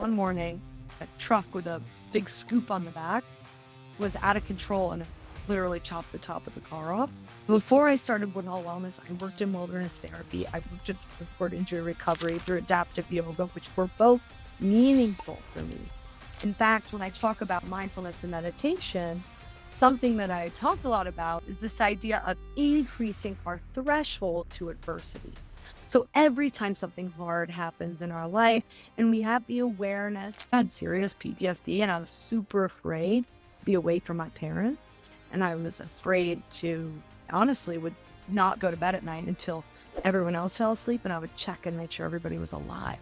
One morning, a truck with a big scoop on the back was out of control and it literally chopped the top of the car off. Before I started Woodhull Wellness, I worked in wilderness therapy. I worked in sport injury recovery through adaptive yoga, which were both meaningful for me. In fact, when I talk about mindfulness and meditation, something that I talk a lot about is this idea of increasing our threshold to adversity. So every time something hard happens in our life and we have the awareness, I had serious PTSD and I was super afraid to be away from my parents. And I was afraid to, honestly, would not go to bed at night until everyone else fell asleep and I would check and make sure everybody was alive.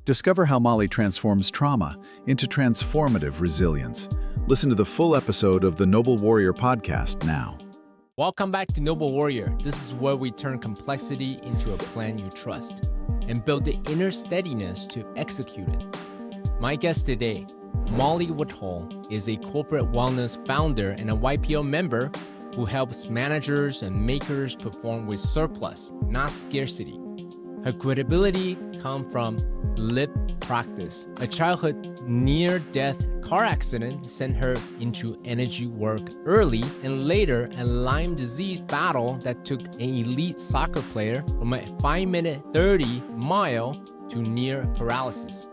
Discover how Molly transforms trauma into transformative resilience. Listen to the full episode of the Noble Warrior podcast now. Welcome back to Noble Warrior. This is where we turn complexity into a plan you trust and build the inner steadiness to execute it. My guest today, Molly Woodhull, is a corporate wellness founder and a YPO member who helps managers and makers perform with surplus, not scarcity. Her credibility comes from lived practice. A childhood near-death car accident sent her into energy work early, and later a Lyme disease battle that took an elite soccer player from a 5-minute 30-mile to near paralysis.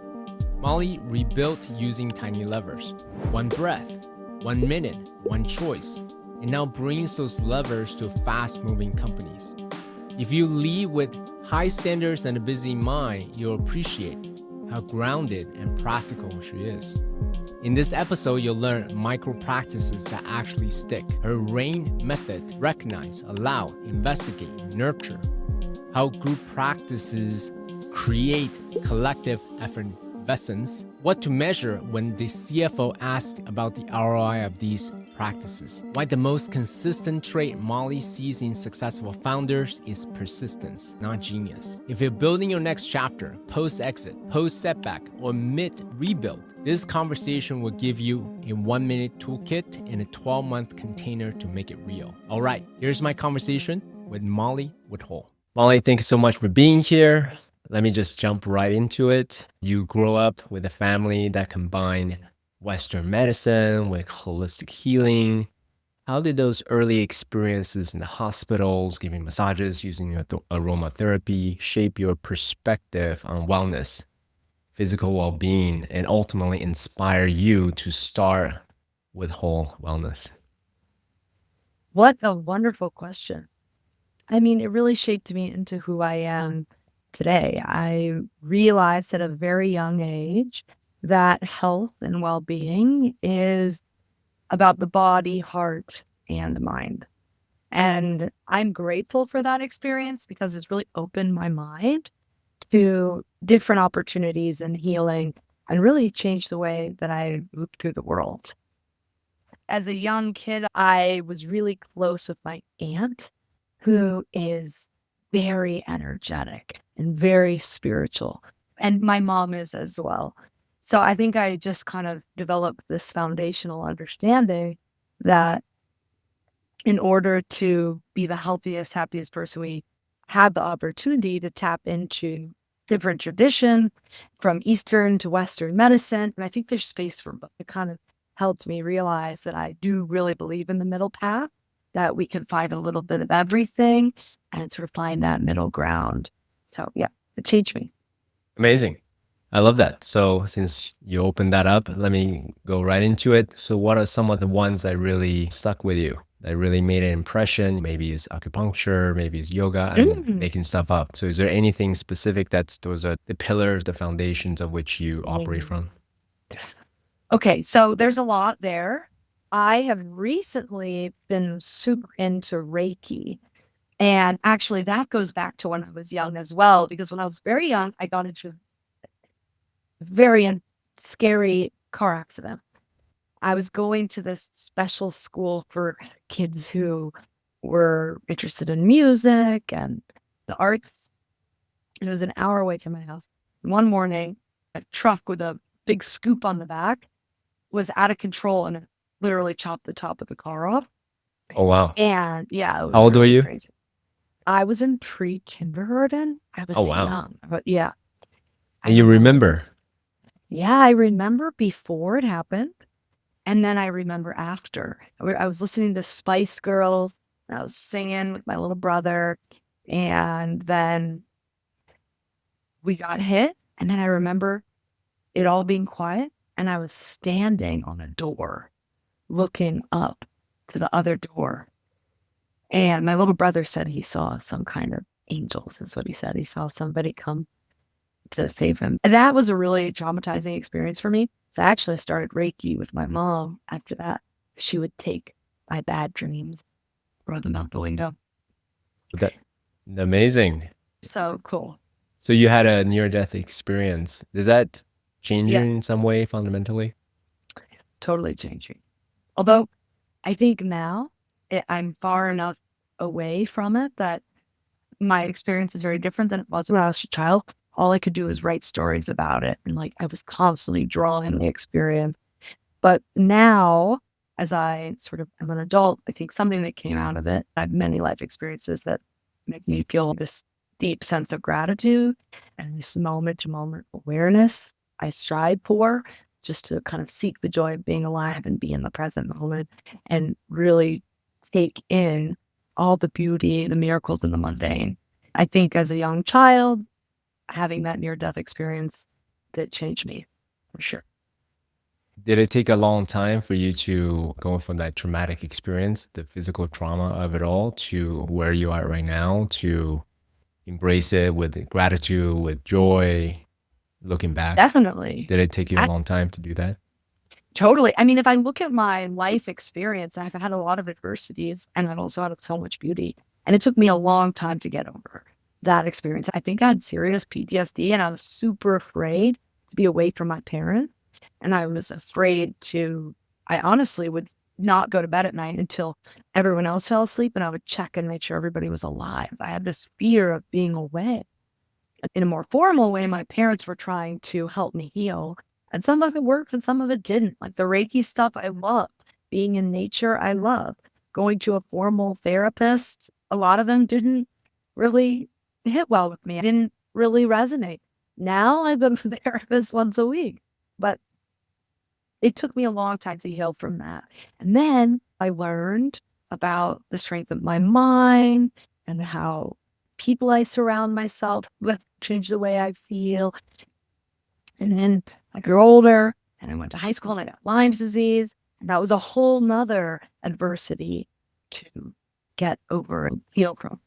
Molly rebuilt using tiny levers. One breath, 1 minute, one choice, and now brings those levers to fast-moving companies. If you lead with high standards and a busy mind, you'll appreciate how grounded and practical she is. In this episode, you'll learn micro practices that actually stick. Her RAIN method: recognize, allow, investigate, nurture. How group practices create collective effervescence. What to measure when the CFO asks about the ROI of these practices. Why the most consistent trait Molly sees in successful founders is persistence, not genius. If you're building your next chapter, post-exit, post-setback, or mid-rebuild, this conversation will give you a 1-minute toolkit and a 12-month container to make it real. All right, here's my conversation with Molly Woodhull. Molly, thank you so much for being here. Let me just jump right into it. You grow up with a family that combine Western medicine with holistic healing. How did those early experiences in the hospitals, giving massages, using aromatherapy, shape your perspective on wellness, physical well-being, and ultimately inspire you to start Woodhull Wellness? What a wonderful question. I mean, it really shaped me into who I am today. I realized at a very young age that health and well-being is about the body, heart, and the mind. And I'm grateful for that experience because it's really opened my mind to different opportunities and healing and really changed the way that I moved through the world. As a young kid, I was really close with my aunt, who is very energetic and very spiritual. And my mom is as well. So I think I just kind of developed this foundational understanding that in order to be the healthiest, happiest person, we have the opportunity to tap into different tradition from Eastern to Western medicine. And I think there's space for both. It kind of helped me realize that I do really believe in the middle path, that we can find a little bit of everything and sort of find that middle ground. So yeah, it changed me. Amazing. I love that. So since you opened that up, let me go right into it. So what are some of the ones that really stuck with you, that really made an impression? Maybe it's acupuncture, maybe it's yoga, I'm making stuff up. So is there anything specific that those are the pillars, the foundations of which you operate from? Okay, so there's a lot there. I have recently been super into Reiki. And actually, that goes back to when I was young as well, because when I was very young, I got into a very scary car accident. I was going to this special school for kids who were interested in music and the arts. And it was an hour away from my house. One morning, a truck with a big scoop on the back was out of control and it literally chopped the top of the car off. Oh, wow. And yeah, it was How old were really you? crazy. I was in pre-kindergarten. I was Oh, wow. young, but yeah. And you remember? Yeah, I remember before it happened, and then I remember after. I was listening to Spice Girls, and I was singing with my little brother, and then we got hit, and then I remember it all being quiet, and I was standing on a door, looking up to the other door, and my little brother said he saw some kind of angels, is what he said. He saw somebody come to save him. And that was a really traumatizing experience for me. So I actually started Reiki with my mom after that. She would take my bad dreams, throw them out the window. That amazing. So cool. So you had a near-death experience. Does that change you Yeah, in some way fundamentally? totally changing. Although I think now I'm far enough away from it that my experience is very different than it was when I was a child. All I could do is write stories about it. And like I was constantly drawing the experience. But now, as I sort of am an adult, I think something that came out of it, I have many life experiences that make me feel this deep sense of gratitude and this moment to moment awareness I strive for, just to kind of seek the joy of being alive and be in the present moment and really take in all the beauty, the miracles, and the mundane. I think as a young child, having that near death experience did change me for sure. Did it take a long time for you to go from that traumatic experience, the physical trauma of it all, to where you are right now, to embrace it with gratitude, with joy, looking back? Definitely. Did it take you a I long time to do that? totally. I mean, if I look at my life experience, I've had a lot of adversities and I've also had so much beauty. And it took me a long time to get over that experience. I think I had serious PTSD and I was super afraid to be away from my parents. And I was afraid to, I honestly would not go to bed at night until everyone else fell asleep and I would check and make sure everybody was alive. I had this fear of being away. In a more formal way, my parents were trying to help me heal. And some of it worked and some of it didn't. Like the Reiki stuff, I loved. Being in nature, I loved. Going to a formal therapist, a lot of them didn't really hit well with me. I didn't really resonate. Now I go to the therapist once a week. But it took me a long time to heal from that. And then I learned about the strength of my mind and how people I surround myself with change the way I feel. And then I grew older and I went to high school and I got Lyme's disease. And that was a whole nother adversity to get over and heal from.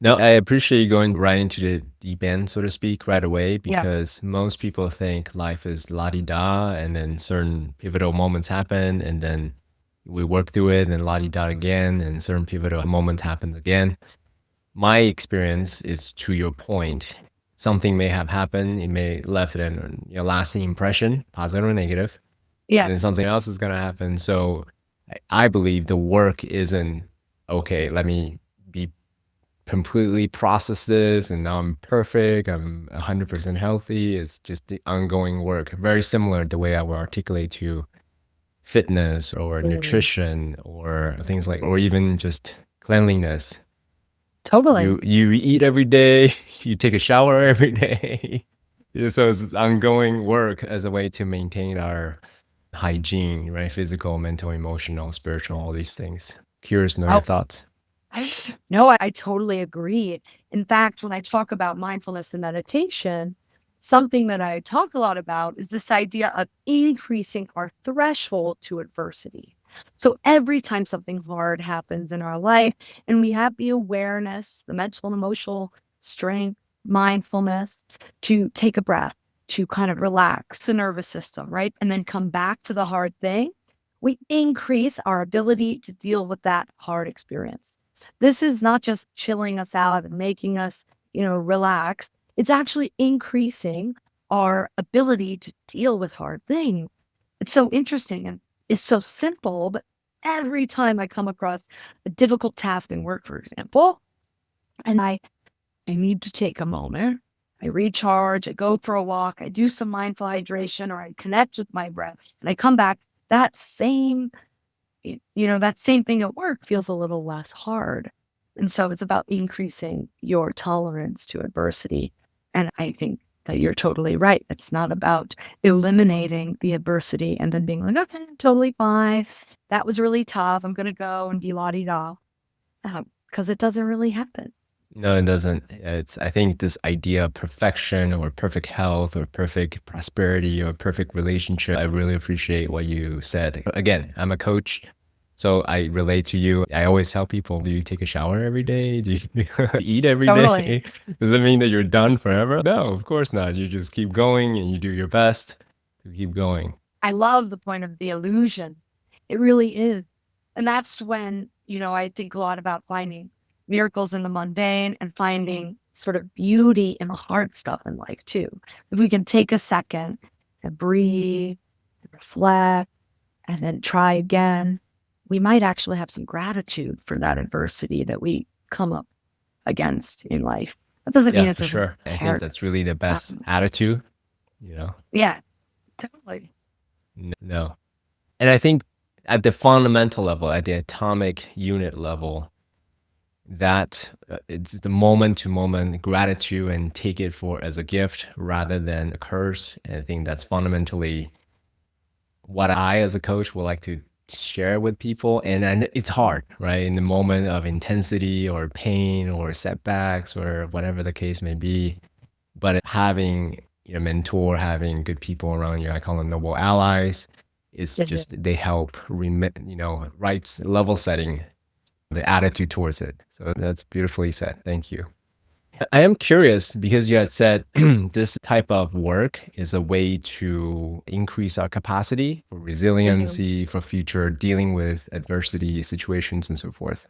No, I appreciate you going right into the deep end, so to speak, right away, Yeah. because most people think life is la-di-da, and then certain pivotal moments happen, and then we work through it, and la-di-da again, and certain pivotal moments happen again. My experience is, to your point, something may have happened. It may left an lasting impression, positive or negative, Yeah. and then something else is going to happen. So I believe the work isn't, okay, let me be completely process this and now I'm perfect, I'm 100% healthy. It's just the ongoing work, very similar to the way I would articulate to fitness or Mm. nutrition or things like, or even just cleanliness. Totally. You eat every day, you take a shower every day. Yeah, so it's ongoing work as a way to maintain our hygiene, right? Physical, mental, emotional, spiritual, all these things. Curious to know your Oh, thoughts. no, I totally agree. In fact, when I talk about mindfulness and meditation, something that I talk a lot about is this idea of increasing our threshold to adversity. So every time something hard happens in our life and we have the awareness, the mental and emotional strength, mindfulness to take a breath, to kind of relax the nervous system, right? And then come back to the hard thing, we increase our ability to deal with that hard experience. This is not just chilling us out and making us, relax. It's actually increasing our ability to deal with hard things. It's so interesting and it's so simple, but every time I come across a difficult task in work, for example, and I need to take a moment, I recharge, I go for a walk, I do some mindful hydration, or I connect with my breath, and I come back, that same that same thing at work feels a little less hard. And so it's about increasing your tolerance to adversity. And I think that you're totally right. It's not about eliminating the adversity and then being like, okay, I'm totally fine. That was really tough. I'm going to go and be la-di-da. Because it doesn't really happen. No, it doesn't. I think this idea of perfection or perfect health or perfect prosperity or perfect relationship, I really appreciate what you said. Again, I'm a coach, so I relate to you. I always tell people, do you take a shower every day? Do you eat every Totally. day? Does that mean that you're done forever? No, of course not. You just keep going and you do your best to keep going. I love the point of the illusion. It really is. And that's when, I think a lot about finding miracles in the mundane and finding sort of beauty in the hard stuff in life too. If we can take a second and breathe, and reflect, and then try again, we might actually have some gratitude for that adversity that we come up against in life. That doesn't mean Yeah, it for doesn't sure. I think hurt. that's really the best attitude, Yeah, totally. No. And I think at the fundamental level, at the atomic unit level, that it's the moment to moment gratitude and take it for as a gift rather than a curse. And I think that's fundamentally what I as a coach would like to share with people. And it's hard, right? In the moment of intensity or pain or setbacks or whatever the case may be. But having a mentor, having good people around you, I call them noble allies, is just they help right level setting the attitude towards it. So that's beautifully said. Thank you. I am curious because you had said this type of work is a way to increase our capacity for resiliency, for future dealing with adversity situations and so forth.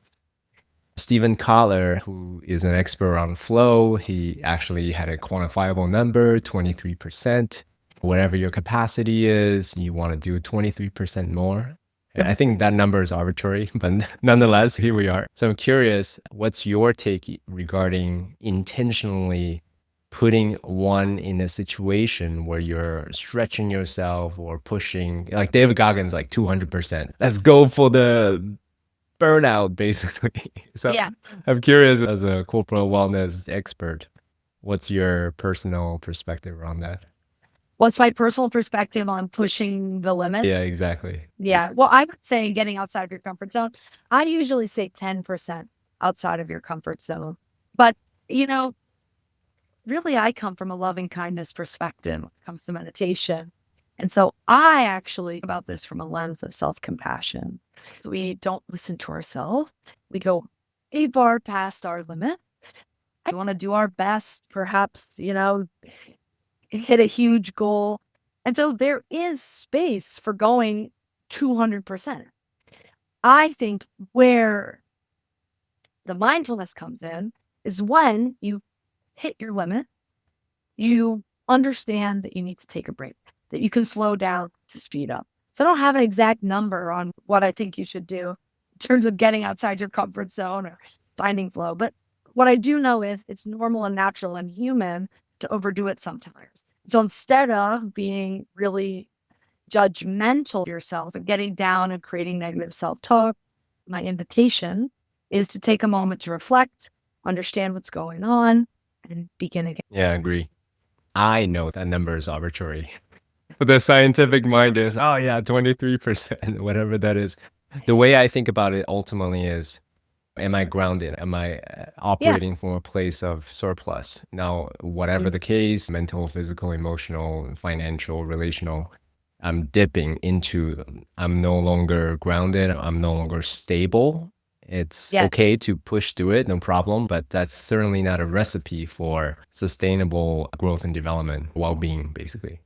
Stephen Kotler, who is an expert on flow, he actually had a quantifiable number, 23%. Whatever your capacity is, you want to do 23% more. I think that number is arbitrary, but nonetheless, here we are. So I'm curious, what's your take regarding intentionally putting one in a situation where you're stretching yourself or pushing, like David Goggins, like 200%. Let's go for the burnout, basically. So Yeah. I'm curious, as a corporate wellness expert, what's your personal perspective around that? What's my personal perspective on pushing the limit? Yeah, exactly. Yeah. Well, I would say getting outside of your comfort zone. I usually say 10% outside of your comfort zone. But, really, I come from a loving kindness perspective when it comes to meditation. And so I actually think about this from a lens of self-compassion. So we don't listen to ourselves. We go a far past our limit. I want to do our best, perhaps, hit a huge goal. And so there is space for going 200%. I think where the mindfulness comes in is when you hit your limit, you understand that you need to take a break, that you can slow down to speed up. So I don't have an exact number on what I think you should do in terms of getting outside your comfort zone or finding flow. But what I do know is it's normal and natural and human to overdo it sometimes. So instead of being really judgmental of yourself and getting down and creating negative self-talk, my invitation is to take a moment to reflect, understand what's going on, and begin again. Yeah, I agree. I know that number is arbitrary. The scientific mind is, oh yeah, 23%, whatever that is. The way I think about it ultimately is, am I grounded? Am I operating from a place of surplus? Now, whatever the case, mental, physical, emotional, financial, relational, I'm dipping into, I'm no longer grounded. I'm no longer stable. It's okay to push through it, no problem, but that's certainly not a recipe for sustainable growth and development, well-being, basically.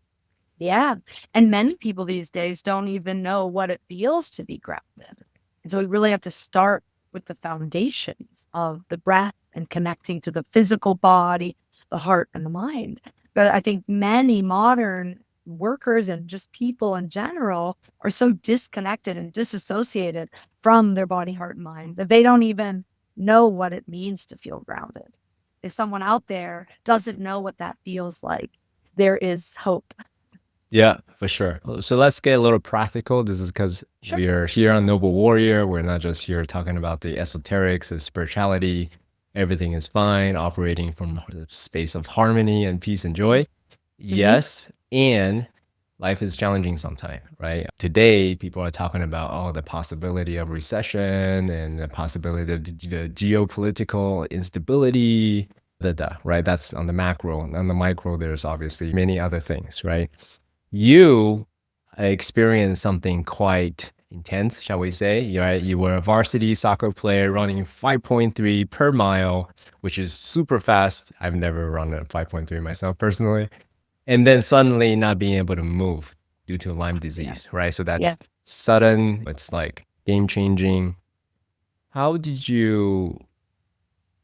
Yeah. And many people these days don't even know what it feels to be grounded. And so we really have to start with the foundations of the breath and connecting to the physical body, the heart, and the mind. But I think many modern workers and just people in general are so disconnected and disassociated from their body, heart, and mind that they don't even know what it means to feel grounded. If someone out there doesn't know what that feels like, there is hope. Yeah, for sure. So let's get a little practical. This is because we are here on Noble Warrior. We're not just here talking about the esoterics of spirituality. Everything is fine, operating from the space of harmony and peace and joy. Hmm. Yes, and life is challenging sometimes, right? Today, people are talking about the possibility of recession and the possibility of the geopolitical instability, right? That's on the macro. On the micro, there's obviously many other things, right? You experienced something quite intense, shall we say? Right? You were a varsity soccer player running 5.3 per mile, which is super fast. I've never run a 5.3 myself personally. And then suddenly not being able to move due to Lyme Yeah. disease, right? So Yeah. that's sudden, it's like game changing. How did you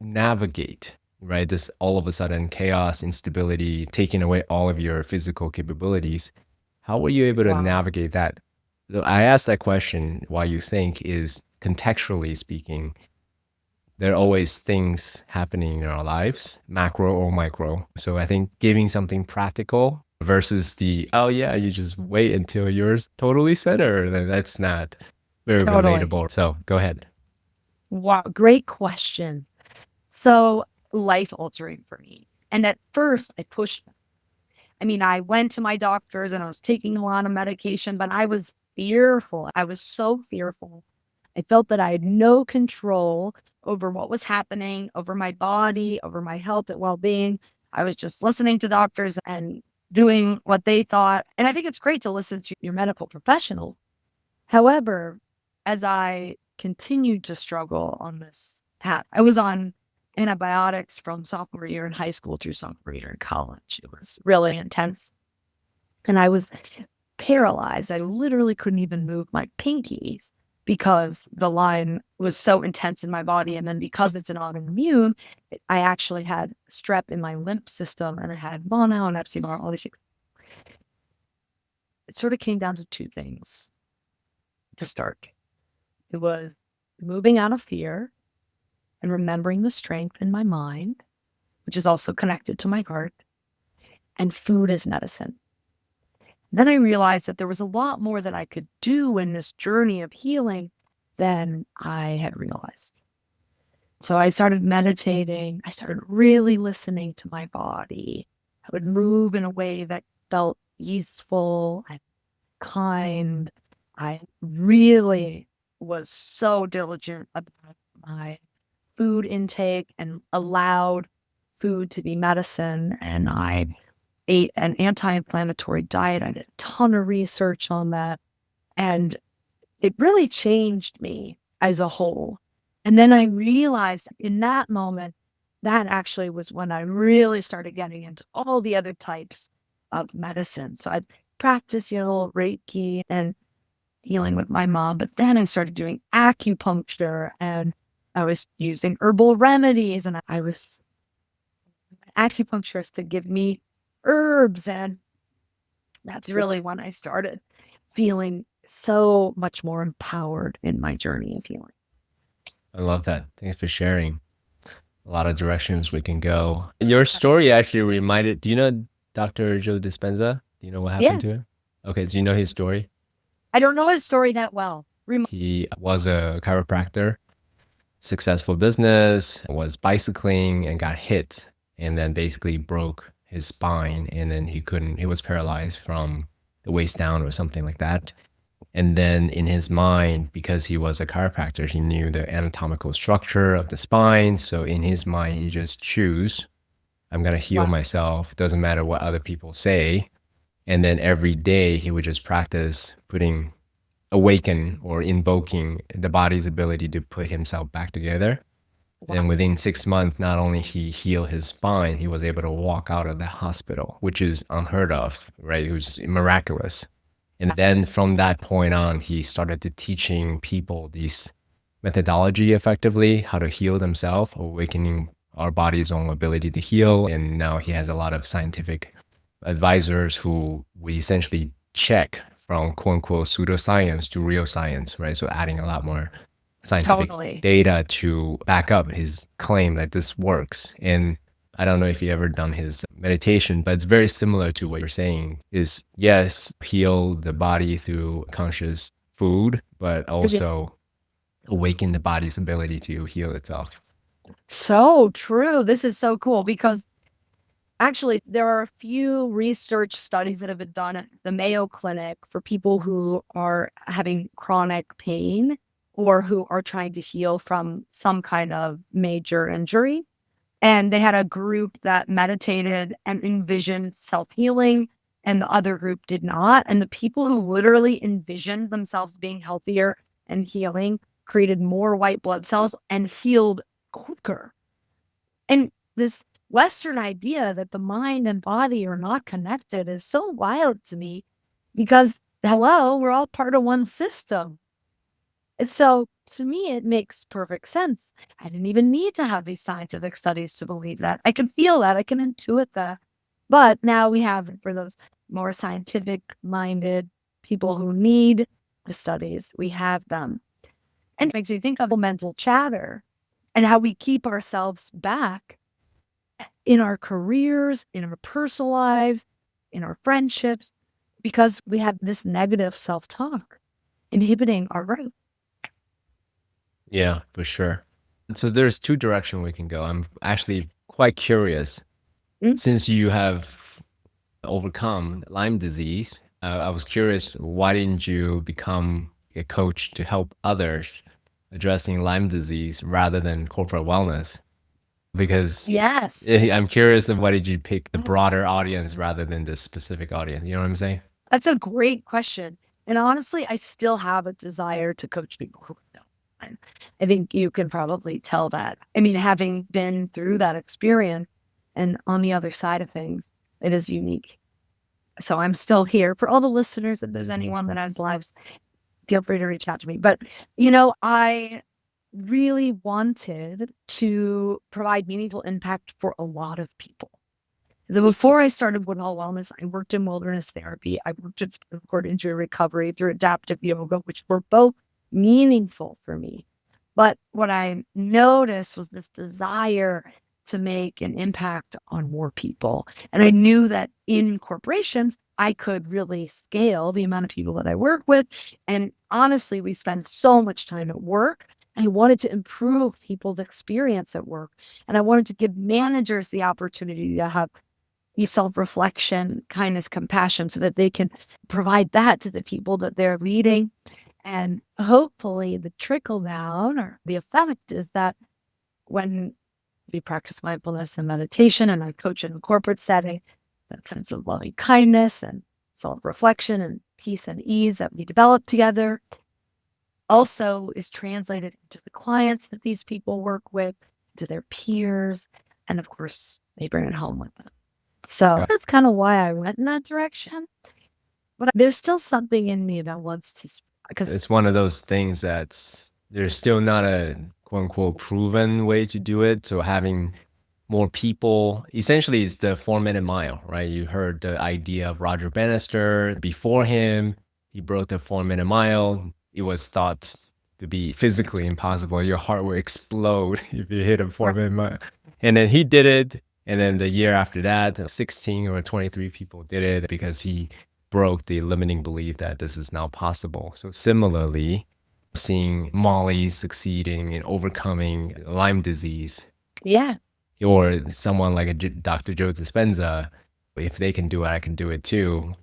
navigate, right? This all of a sudden chaos, instability, taking away all of your physical capabilities. How were you able to Wow. navigate that? I asked that question why you think is contextually speaking, there are always things happening in our lives, macro or micro. So I think giving something practical versus the, oh yeah, you just wait until you're totally centered, then that's not very Totally. relatable. So go ahead. Wow. Great question. So life altering for me. And at first I pushed. I mean, I went to my doctors and I was taking a lot of medication, but I was fearful. I was so fearful. I felt that I had no control over what was happening, over my body, over my health and well being. I was just listening to doctors and doing what they thought. And I think it's great to listen to your medical professional. However, as I continued to struggle on this path, I was on antibiotics from sophomore year in high school through sophomore year in college. It was really intense. And I was paralyzed. I literally couldn't even move my pinkies because the Lyme was so intense in my body. And then because it's an autoimmune, I actually had strep in my lymph system and I had mono and Epstein-Barr, all these things. It sort of came down to two things to start. It was moving out of fear and remembering the strength in my mind, which is also connected to my heart, and food as medicine. Then I realized that there was a lot more that I could do in this journey of healing than I had realized. So I started meditating. I started really listening to my body. I would move in a way that felt easeful and kind. I really was so diligent about my food intake and allowed food to be medicine. And I ate an anti-inflammatory diet. I did a ton of research on that. And it really changed me as a whole. And then I realized in that moment, that actually was when I really started getting into all the other types of medicine. So I practiced, Reiki and healing with my mom, but then I started doing acupuncture and I was using herbal remedies and I was an acupuncturist to give me herbs. And that's really when I started feeling so much more empowered in my journey of healing. I love that. Thanks for sharing. A lot of directions we can go. Your story actually reminded, do you know Dr. Joe Dispenza? Do you know what happened to Yes. him? Okay, do you know his story? I don't know his story that well. He was a chiropractor, successful business, was bicycling and got hit and then basically broke his spine and then he was paralyzed from the waist down or something like that. And then in his mind, because he was a chiropractor, he knew the anatomical structure of the spine. So in his mind, he just choose, I'm going to heal Wow. myself. Doesn't matter what other people say. And then every day he would just practice awaken or invoking the body's ability to put himself back together. And Wow. within 6 months, not only he healed his spine, he was able to walk out of the hospital, which is unheard of, right? It was miraculous. And then from that point on, he started to teaching people these methodology effectively, how to heal themselves, awakening our body's own ability to heal. And now he has a lot of scientific advisors who we essentially check from quote unquote pseudoscience to real science, right? So adding a lot more scientific Totally. data to back up his claim that this works. And I don't know if you ever done his meditation, but it's very similar to what you're saying is yes, heal the body through conscious food, but also awaken the body's ability to heal itself. So true. This is so cool because Actually, there are a few research studies that have been done at the Mayo Clinic for people who are having chronic pain or who are trying to heal from some kind of major injury. And they had a group that meditated and envisioned self-healing, and the other group did not. And the people who literally envisioned themselves being healthier and healing created more white blood cells and healed quicker. And this Western idea that the mind and body are not connected is so wild to me because, hello, we're all part of one system. And so to me, it makes perfect sense. I didn't even need to have these scientific studies to believe that. I can feel that, I can intuit that. But now we have it for those more scientific minded people who need the studies, we have them. And it makes me think of mental chatter and how we keep ourselves back in our careers, in our personal lives, in our friendships, because we have this negative self talk inhibiting our growth. Yeah, for sure. So there's two directions we can go. I'm actually quite curious. Mm. Since you have overcome Lyme disease, I was curious, why didn't you become a coach to help others addressing Lyme disease rather than corporate wellness? Because Yes. I'm curious of why did you pick the broader audience rather than this specific audience? You know what I'm saying? That's a great question. And honestly, I still have a desire to coach people who know. I think you can probably tell that. I mean, having been through that experience and on the other side of things, it is unique. So I'm still here. For all the listeners, if there's anyone that has lives, feel free to reach out to me. But, I really wanted to provide meaningful impact for a lot of people. So before I started Woodhull Wellness, I worked in wilderness therapy. I worked in spinal cord injury recovery through adaptive yoga, which were both meaningful for me. But what I noticed was this desire to make an impact on more people. And I knew that in corporations, I could really scale the amount of people that I work with. And honestly, we spend so much time at work. I wanted to improve people's experience at work. And I wanted to give managers the opportunity to have self-reflection, kindness, compassion, so that they can provide that to the people that they're leading. And hopefully the trickle down or the effect is that when we practice mindfulness and meditation and I coach in a corporate setting, that sense of loving kindness and self-reflection and peace and ease that we develop together also is translated into the clients that these people work with, to their peers, and of course, they bring it home with them. So Yeah. that's kind of why I went in that direction. But there's still something in me that wants to, because It's one of those things that's there's still not a quote unquote proven way to do it. So having more people, essentially it's the 4-minute mile, right? You heard the idea of Roger Bannister. Before him, he broke the 4-minute mile. It was thought to be physically impossible. Your heart will explode if you hit a 4-minute mile. And then he did it. And then the year after that, 16 or 23 people did it because he broke the limiting belief that this is now possible. So similarly, seeing Molly succeeding in overcoming Lyme disease, yeah, or someone like Dr. Joe Dispenza, if they can do it, I can do it too.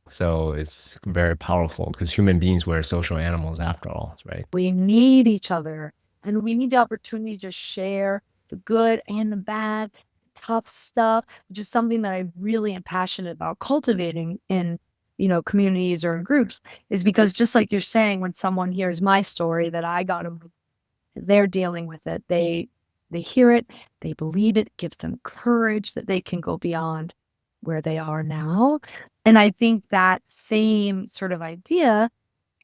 So it's very powerful because human beings were social animals after all, right? we need each other and we need the opportunity to share the good and the bad, tough stuff, which is something that I really am passionate about cultivating in, communities or in groups, is because just like you're saying, when someone hears my story that I got them, they're dealing with it. They hear it, they believe it, gives them courage that they can go beyond where they are now. And I think that same sort of idea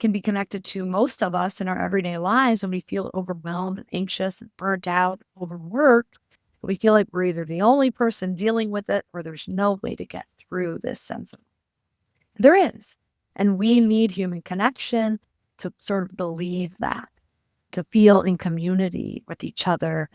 can be connected to most of us in our everyday lives when we feel overwhelmed, anxious, and burnt out, overworked. We feel like we're either the only person dealing with it or there's no way to get through this sense of there is. And we need human connection to sort of believe that, to feel in community with each other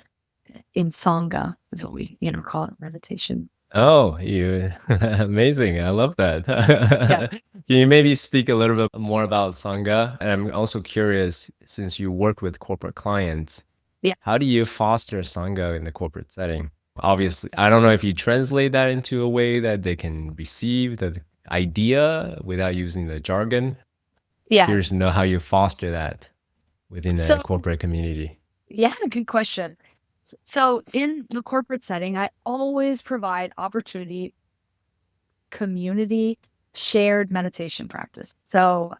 in Sangha, is what we, call it meditation. Oh, you amazing. I love that. Can you maybe speak a little bit more about Sangha? And I'm also curious, since you work with corporate clients, Yeah. how do you foster Sangha in the corporate setting? Obviously, I don't know if you translate that into a way that they can receive the idea without using the jargon. Curious to Yes. know how you foster that within the So, corporate community. yeah, good question. So, in the corporate setting, I always provide opportunity, community, shared meditation practice. So,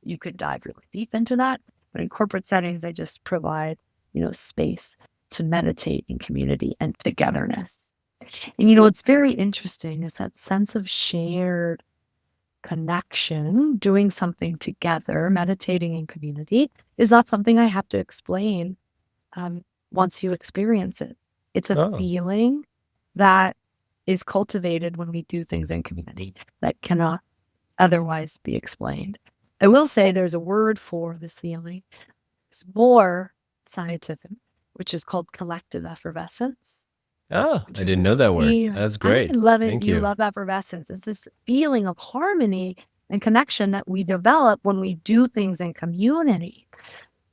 you could dive really deep into that, but in corporate settings, I just provide, space to meditate in community and togetherness. And, what's very interesting is that sense of shared connection, doing something together, meditating in community is not something I have to explain once you experience it. It's a Oh, feeling that is cultivated when we do things in community that cannot otherwise be explained. I will say there's a word for this feeling. It's more scientific, which is called collective effervescence. oh, Which I is didn't know this that word. feel That's I great. love it, Thank you you. love effervescence. It's this feeling of harmony and connection that we develop when we do things in community.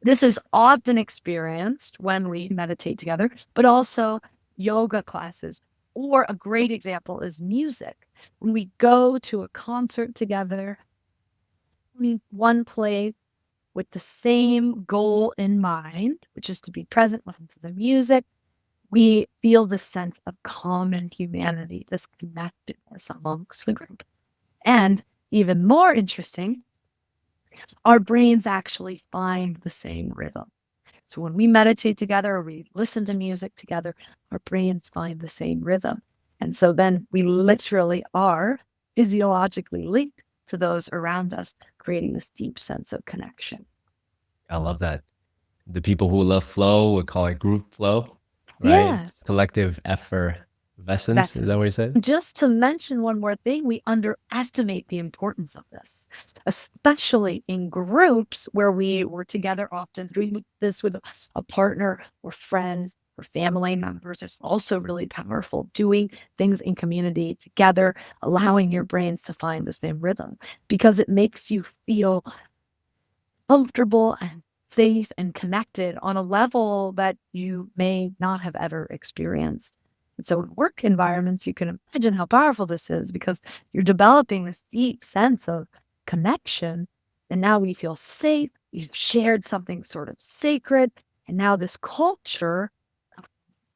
This is often experienced when we meditate together, but also yoga classes. Or a great example is music. When we go to a concert together, one place with the same goal in mind, which is to be present to the music, we feel this sense of common humanity, this connectedness amongst the group. And even more interesting, our brains actually find the same rhythm. So when we meditate together or we listen to music together, our brains find the same rhythm. And so then we literally are physiologically linked to those around us, creating this deep sense of connection. I love that. The people who love flow would call it group flow, right? Yeah. It's collective effervescence. That's Is that what you said? just to mention one more thing, we underestimate the importance of this, especially in groups where we were together often doing this with a partner or friends or family members. It's also really powerful doing things in community together, allowing your brains to find the same rhythm because it makes you feel comfortable and safe and connected on a level that you may not have ever experienced. And so in work environments, you can imagine how powerful this is because you're developing this deep sense of connection. And now we feel safe. We've shared something sort of sacred. And now this culture of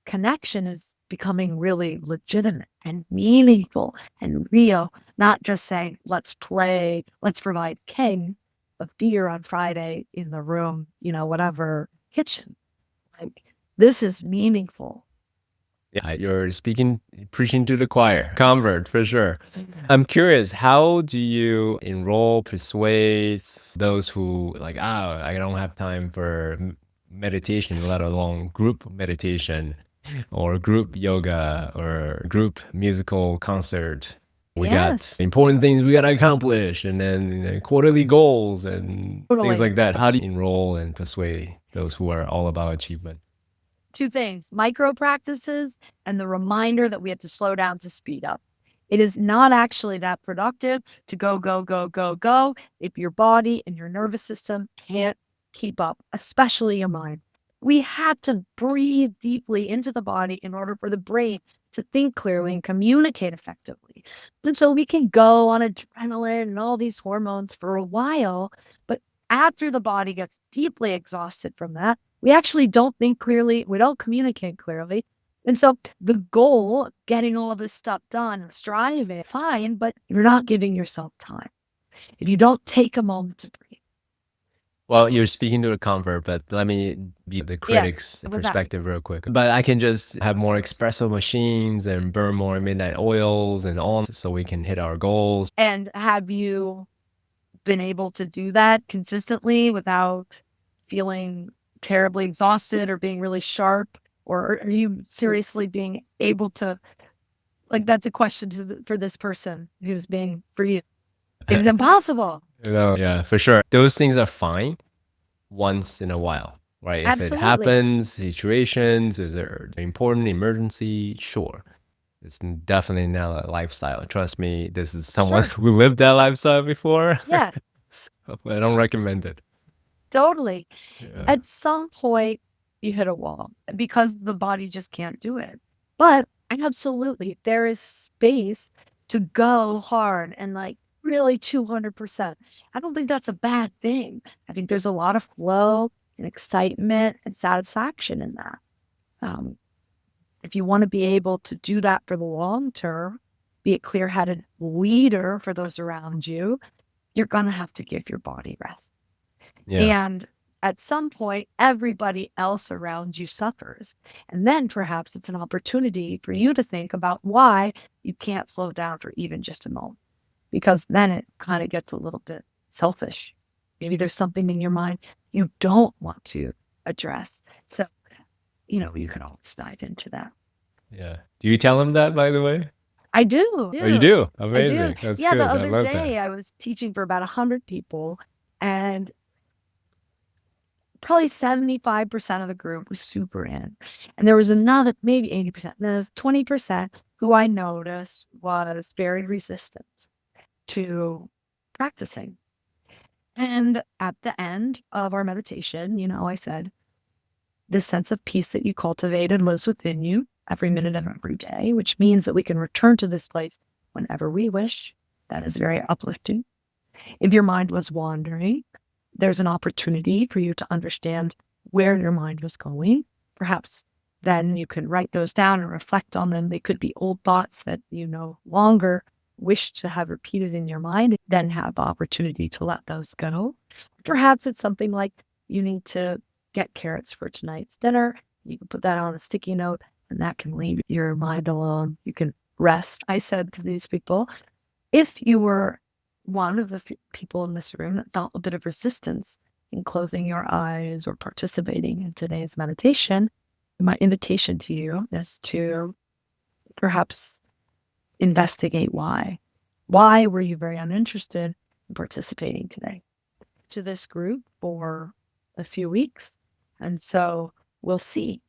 connection is becoming really legitimate and meaningful and real, not just saying, let's play, let's provide cake of beer on Friday in the room, whatever kitchen. Like this is meaningful. Yeah, you're preaching to the choir. Convert for sure. I'm curious, how do you enroll, persuade those who like, I don't have time for meditation, let alone group meditation or group yoga or group musical concert? We got Yes, important things we got to accomplish and then quarterly goals and things totally. like that. How do you enroll and persuade those who are all about achievement? Two things, micro practices and the reminder that we have to slow down to speed up. It is not actually that productive to go, go, go, go, go if your body and your nervous system can't keep up, especially your mind. We have to breathe deeply into the body in order for the brain to think clearly and communicate effectively. And so we can go on adrenaline and all these hormones for a while, but after the body gets deeply exhausted from that, we actually don't think clearly. We don't communicate clearly. And so the goal of getting all of this stuff done and striving, fine, but you're not giving yourself time. If you don't take a moment to breathe. Well, you're speaking to a convert, but let me be the Yeah. critic's What was that? perspective real quick. But I can just have more espresso machines and burn more midnight oils and on so we can hit our goals. And have you been able to do that consistently without feeling terribly exhausted or being really sharp? Or are you seriously being able to, like, that's a question for this person who's being for you. It's impossible. Yeah, for sure. Those things are fine once in a while, right? If it Absolutely. happens, situations, is there an important emergency? Sure. It's definitely not a lifestyle. Trust me, this is someone Sure. who lived that lifestyle before. Yeah, So I don't recommend it. totally. Yeah. At some point, you hit a wall because the body just can't do it. But absolutely, there is space to go hard and like really 200%. I don't think that's a bad thing. I think there's a lot of flow and excitement and satisfaction in that. Um, if you want to be able to do that for the long term, be a clear headed leader for those around you, you're going to have to give your body rest. Yeah. And at some point, everybody else around you suffers. And then perhaps it's an opportunity for you to think about why you can't slow down for even just a moment, because then it kind of gets a little bit selfish. Maybe there's something in your mind you don't want to address. So, you can always dive into that. Yeah. Do you tell him that, by the way? I do. Oh, you do? I do. Amazing. That's Yeah, the good. I other love that. day I was teaching for about 100 people, and probably 75% of the group was super in. And there was another, maybe 80%. And there's 20% who I noticed was very resistant to practicing. And at the end of our meditation, I said, this sense of peace that you cultivated lives within you every minute of every day, which means that we can return to this place whenever we wish. That is very uplifting. If your mind was wandering, there's an opportunity for you to understand where your mind was going. Perhaps then you can write those down and reflect on them. They could be old thoughts that you no longer wish to have repeated in your mind, then have the opportunity to let those go. Perhaps it's something like you need to get carrots for tonight's dinner. You can put that on a sticky note, and that can leave your mind alone. You can rest. I said to these people, if you were one of the people in this room that felt a bit of resistance in closing your eyes or participating in today's meditation, my invitation to you is to perhaps investigate why. Why were you very uninterested in participating today? To this group for a few weeks. And so we'll see.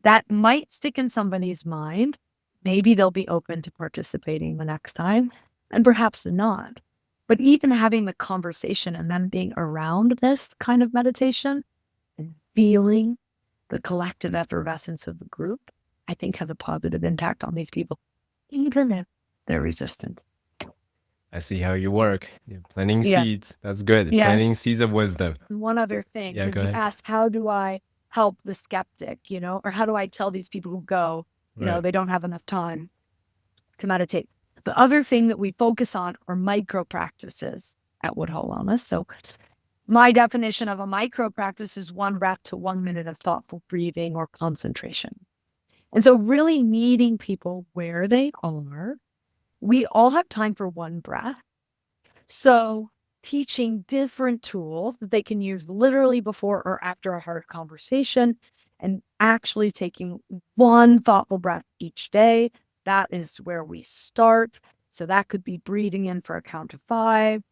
That might stick in somebody's mind. Maybe they'll be open to participating the next time, and perhaps not. But even having the conversation and them being around this kind of meditation and feeling the collective effervescence of the group, I think has a positive impact on these people, even if they're resistant. I see how you work. You're planting Yeah. seeds. That's good. Yeah. Planting seeds of wisdom. One other thing, Yeah, because go you ahead. asked, how do I help the skeptic, or how do I tell these people who go, Right. they don't have enough time to meditate? The other thing that we focus on are micro practices at Woodhull Wellness. So my definition of a micro practice is 1 breath to 1 minute of thoughtful breathing or concentration. And so really meeting people where they are. We all have time for 1 breath. So teaching different tools that they can use literally before or after a hard conversation, and actually taking 1 thoughtful breath each day. That is where we start. So that could be breathing in for a count of 5,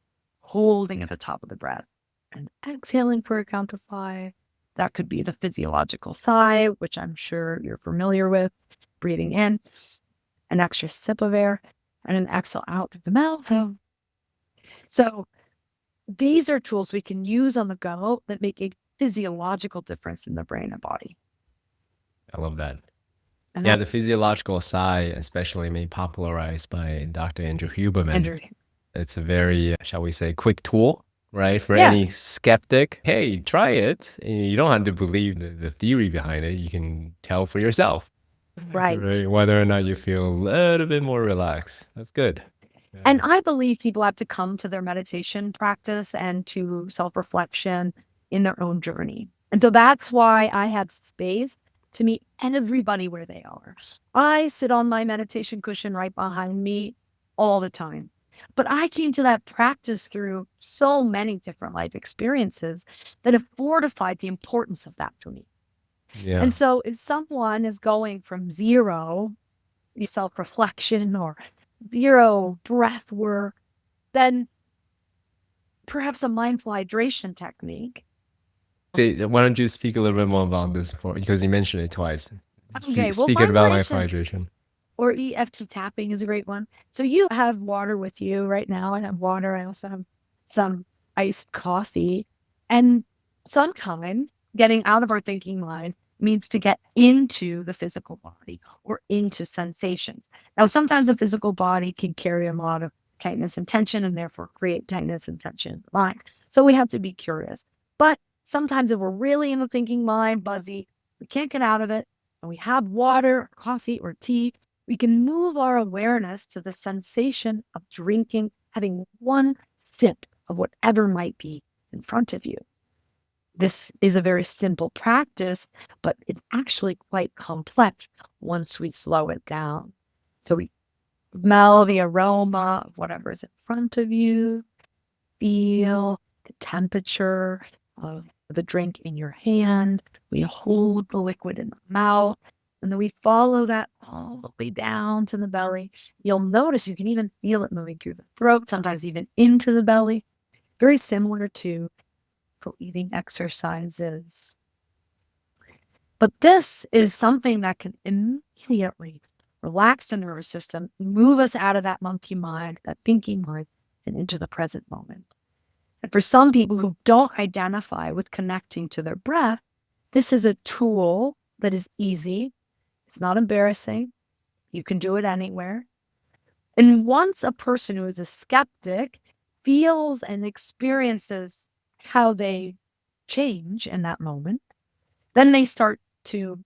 holding at the top of the breath, and exhaling for a count of 5. That could be the physiological sigh, which I'm sure you're familiar with. Breathing in, an extra sip of air, and an exhale out of the mouth. So these are tools we can use on the go that make a physiological difference in the brain and body. I love that. And Yeah, the physiological sigh, especially made popularized by Dr. Andrew Huberman. Andrew. It's a very, shall we say, quick tool, right? For Yeah. any skeptic, hey, try it. And you don't have to believe the theory behind it. You can tell for yourself. Right. Whether or not you feel a little bit more relaxed. That's good. Yeah. And I believe people have to come to their meditation practice and to self-reflection in their own journey. And so that's why I have space to meet everybody where they are. I sit on my meditation cushion right behind me all the time. But I came to that practice through so many different life experiences that have fortified the importance of that for me. Yeah. And so if someone is going from 0 self-reflection or 0 breath work, then perhaps a mindful hydration technique. Why don't you speak a little bit more about this because you mentioned it twice. Okay, well, Speaking about vibration hydration. or EFT tapping is a great one. So you have water with you right now. I have water. I also have some iced coffee. And sometimes getting out of our thinking mind means to get into the physical body or into sensations. Now, sometimes the physical body can carry a lot of tightness and tension and therefore create tightness and tension in the mind. So we have to be curious. But sometimes if we're really in the thinking mind, buzzy, we can't get out of it, and we have water, or coffee, or tea, we can move our awareness to the sensation of drinking, having one sip of whatever might be in front of you. This is a very simple practice, but it's actually quite complex once we slow it down. So we smell the aroma of whatever is in front of you, feel the temperature of the drink in your hand. We hold the liquid in the mouth, and then we follow that all the way down to the belly. You'll notice you can even feel it moving through the throat, sometimes even into the belly. Very similar to eating exercises. But this is something that can immediately relax the nervous system, move us out of that monkey mind, that thinking mind, and into the present moment. And for some people who don't identify with connecting to their breath, this is a tool that is easy. It's not embarrassing. You can do it anywhere. And once a person who is a skeptic feels and experiences how they change in that moment, then they start to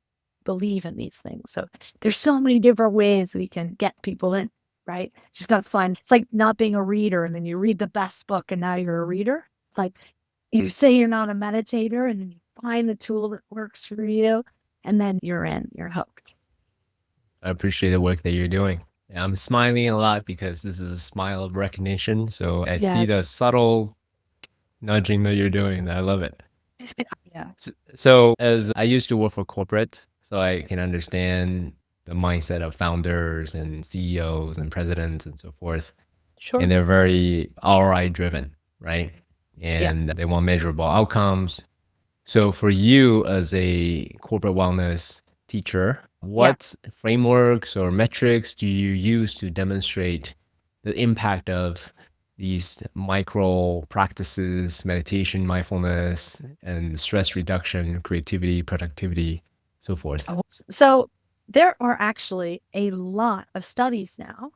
believe in these things. So there's so many different ways we can get people in, right? Just got to find, it's like not being a reader and then you read the best book and now you're a reader. It's like you say you're not a meditator and then you find the tool that works for you and then you're in, you're hooked. I appreciate the work that you're doing. I'm smiling a lot because this is a smile of recognition. So I see the subtle nudging that you're doing. I love it. Yeah. So as I used to work for corporate, so I can understand the mindset of founders and CEOs and presidents and so forth. Sure. And they're very ROI driven, right? And they want measurable outcomes. So for you as a corporate wellness teacher, what frameworks or metrics do you use to demonstrate the impact of these micro practices, meditation, mindfulness, and stress reduction, creativity, productivity, so forth? So there are actually a lot of studies now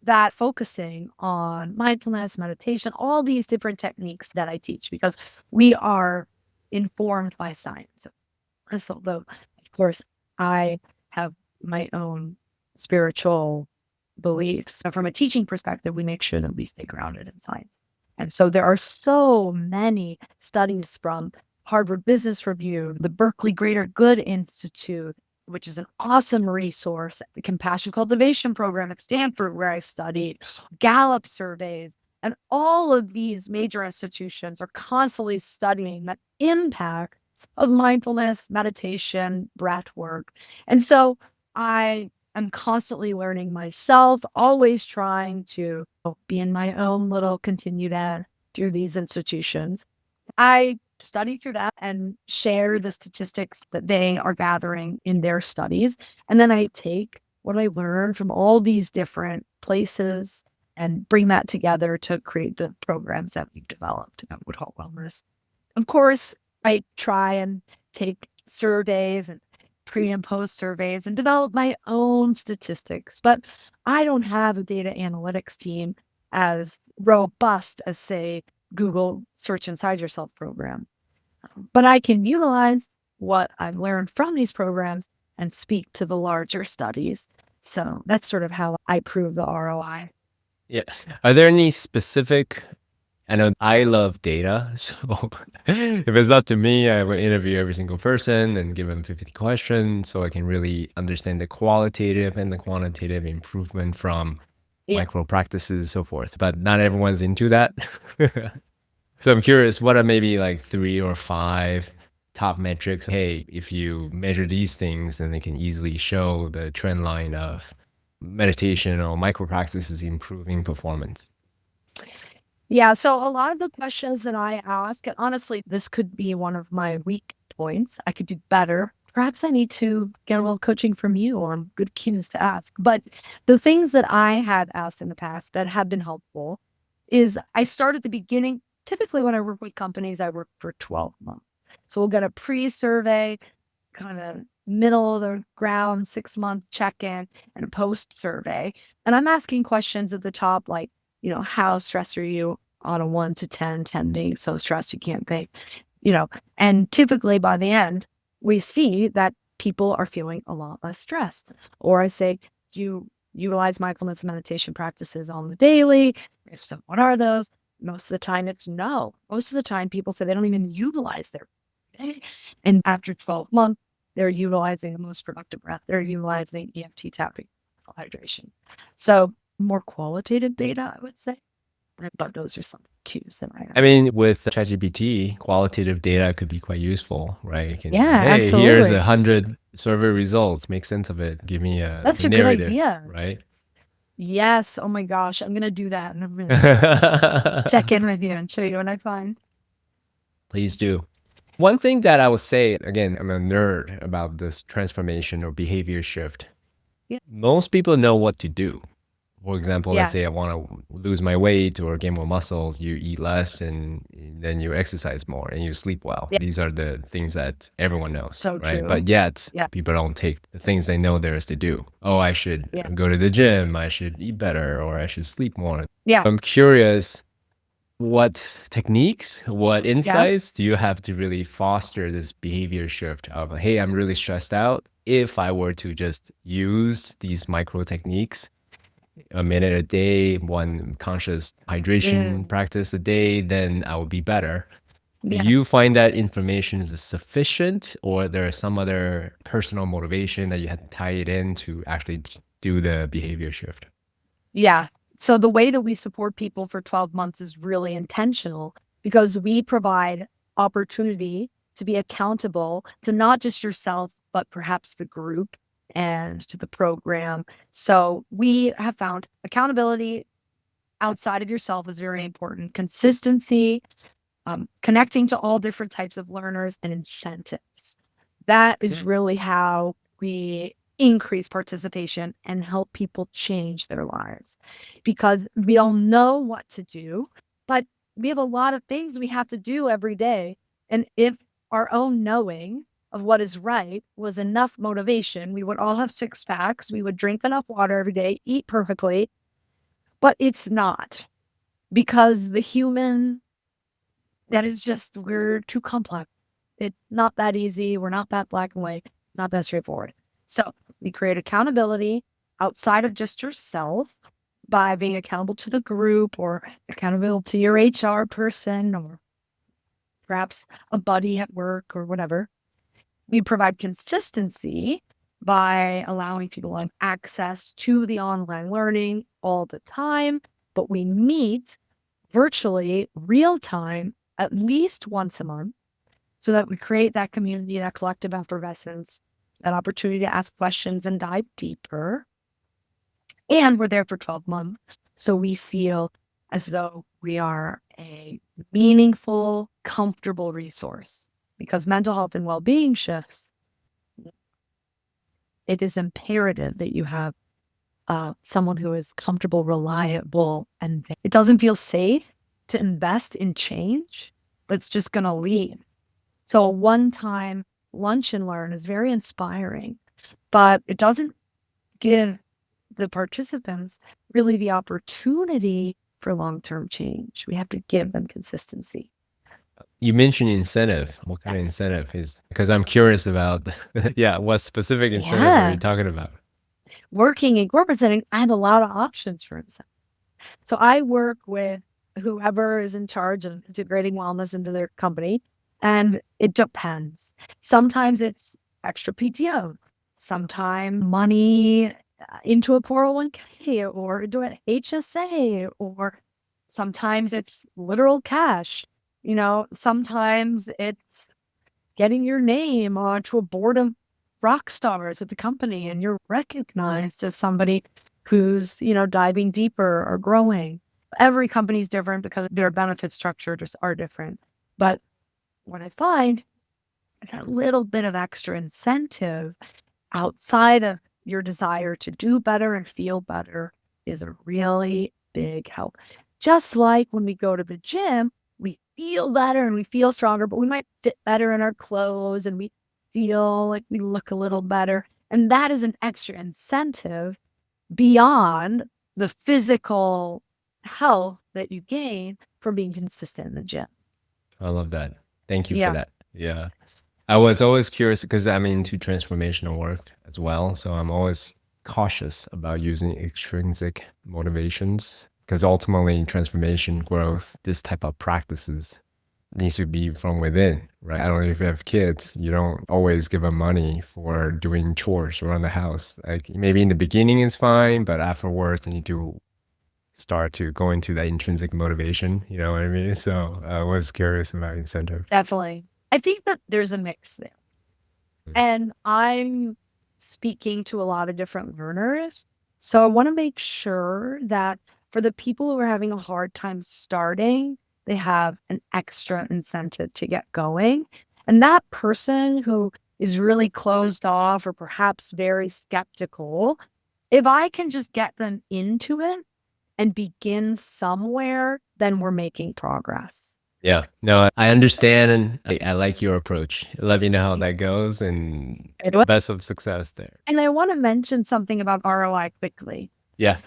that focusing on mindfulness, meditation, all these different techniques that I teach, because we are informed by science. Although, of course, I have my own spiritual beliefs. So from a teaching perspective, we make sure that we stay grounded in science. And so there are so many studies from Harvard Business Review, the Berkeley Greater Good Institute, which is an awesome resource, the Compassion Cultivation Program at Stanford, where I studied, Gallup surveys, and all of these major institutions are constantly studying the impact of mindfulness, meditation, breath work. And so I am constantly learning myself, always trying to be in my own little continued ed through these institutions. I study through that and share the statistics that they are gathering in their studies. And then I take what I learned from all these different places and bring that together to create the programs that we've developed at Woodhull Wellness. Of course, I try and take surveys and pre and post surveys and develop my own statistics, but I don't have a data analytics team as robust as, say, Google Search Inside Yourself program. But I can utilize what I've learned from these programs and speak to the larger studies. So that's sort of how I prove the ROI. Yeah. Are there any specific, I know I love data, so if it's up to me, I would interview every single person and give them 50 questions so I can really understand the qualitative and the quantitative improvement from micro practices, so forth. But not everyone's into that. So I'm curious, what are maybe like 3 or 5 top metrics? Hey, if you measure these things, then they can easily show the trend line of meditation or micro practices improving performance. Yeah, so a lot of the questions that I ask, and honestly, this could be one of my weak points. I could do better. Perhaps I need to get a little coaching from you on good cues to ask. But the things that I had asked in the past that have been helpful is I start at the beginning. Typically, when I work with companies, I work for 12 months. So we'll get a pre-survey. kind of middle of the ground 6-month check-in and a post survey. And I'm asking questions at the top, like, how stressed are you on a 1 to 10, 10 being so stressed you can't think, and typically by the end, we see that people are feeling a lot less stressed. Or I say, do you utilize mindfulness and meditation practices on the daily? If so, what are those? Most of the time, it's no. Most of the time, people say they don't even utilize their day. And after 12 months, they're utilizing the most productive breath. They're utilizing EFT tapping, hydration. So more qualitative data, I would say. But those are some cues that I have. I mean, with ChatGPT, qualitative data could be quite useful, right? You can, Yeah, hey, here's absolutely. 100 survey results. Make sense of it. Give me That's a a good narrative, idea. right? Yes. Oh my gosh. I'm going to do that. And I'm going to check in with you and show you what I find. Please do. One thing that I would say, again, I'm a nerd about this transformation or behavior shift. Yeah. Most people know what to do. For example, let's Yeah. say I want to lose my weight or gain more muscles. You eat less and then you exercise more and you sleep well. Yeah. These are the things that everyone knows, So right? true. But yet Yeah. people don't take the things they know there is to do. Oh, I should Yeah. go to the gym. I should eat better, or I should sleep more. Yeah. I'm curious, what techniques, what insights do you have to really foster this behavior shift of, hey, I'm really stressed out. If I were to just use these micro techniques, a minute a day, one conscious hydration practice a day, then I will be better. Do Yeah. you find that information is sufficient, or there is some other personal motivation that you had to tie it in to actually do the behavior shift? Yeah. So the way that we support people for 12 months is really intentional because we provide opportunity to be accountable to not just yourself, but perhaps the group and to the program. So we have found accountability outside of yourself is very important. Consistency, connecting to all different types of learners, and incentives. That is really how we increase participation and help people change their lives, because we all know what to do, but we have a lot of things we have to do every day. And if our own knowing of what is right was enough motivation, we would all have 6 packs. We would drink enough water every day, eat perfectly, but it's not, because the human, that is just, we're too complex. It's not that easy. We're not that black and white, not that straightforward. So we create accountability outside of just yourself by being accountable to the group or accountable to your HR person or perhaps a buddy at work or whatever. We provide consistency by allowing people to have access to the online learning all the time, but we meet virtually real time at least once a month so that we create that community, that collective effervescence, that opportunity to ask questions and dive deeper. And we're there for 12 months. So we feel as though we are a meaningful, comfortable resource, because mental health and well-being shifts. It is imperative that you have someone who is comfortable, reliable, and it doesn't feel safe to invest in change. It's just going to leave. So a one-time lunch and learn is very inspiring, but it doesn't give the participants really the opportunity for long-term change. We have to give them consistency. You mentioned incentive. What kind of Yes. incentive is, because I'm curious about, yeah, what specific incentive are you talking about? Working in corporate setting, I have a lot of options for incentive. So I work with whoever is in charge of integrating wellness into their company, and it depends. Sometimes it's extra PTO, sometimes money into a 401k or into an HSA, or sometimes it's literal cash. Sometimes it's getting your name onto a board of rock stars at the company and you're recognized as somebody who's, diving deeper or growing. Every company's different because their benefit structure just are different. But what I find is that little bit of extra incentive outside of your desire to do better and feel better is a really big help. Just like when we go to the gym, we feel better and we feel stronger, but we might fit better in our clothes and we feel like we look a little better. And that is an extra incentive beyond the physical health that you gain from being consistent in the gym. I love that. Thank you for Yeah. that. Yeah. I was always curious because I'm into transformational work as well. So I'm always cautious about using extrinsic motivations because ultimately transformation, growth, this type of practices needs to be from within, right? I don't know if you have kids, you don't always give them money for doing chores around the house. Like maybe in the beginning it's fine, but afterwards you need to start to go into that intrinsic motivation. You know what I mean? So I was curious about incentive. Definitely. I think that there's a mix there. And I'm speaking to a lot of different learners. So I want to make sure that for the people who are having a hard time starting, they have an extra incentive to get going. And that person who is really closed off or perhaps very skeptical, if I can just get them into it and begin somewhere, then we're making progress. Yeah, no, I understand and I like your approach. Let me know how that goes and best of success there. And I want to mention something about ROI quickly. Yeah.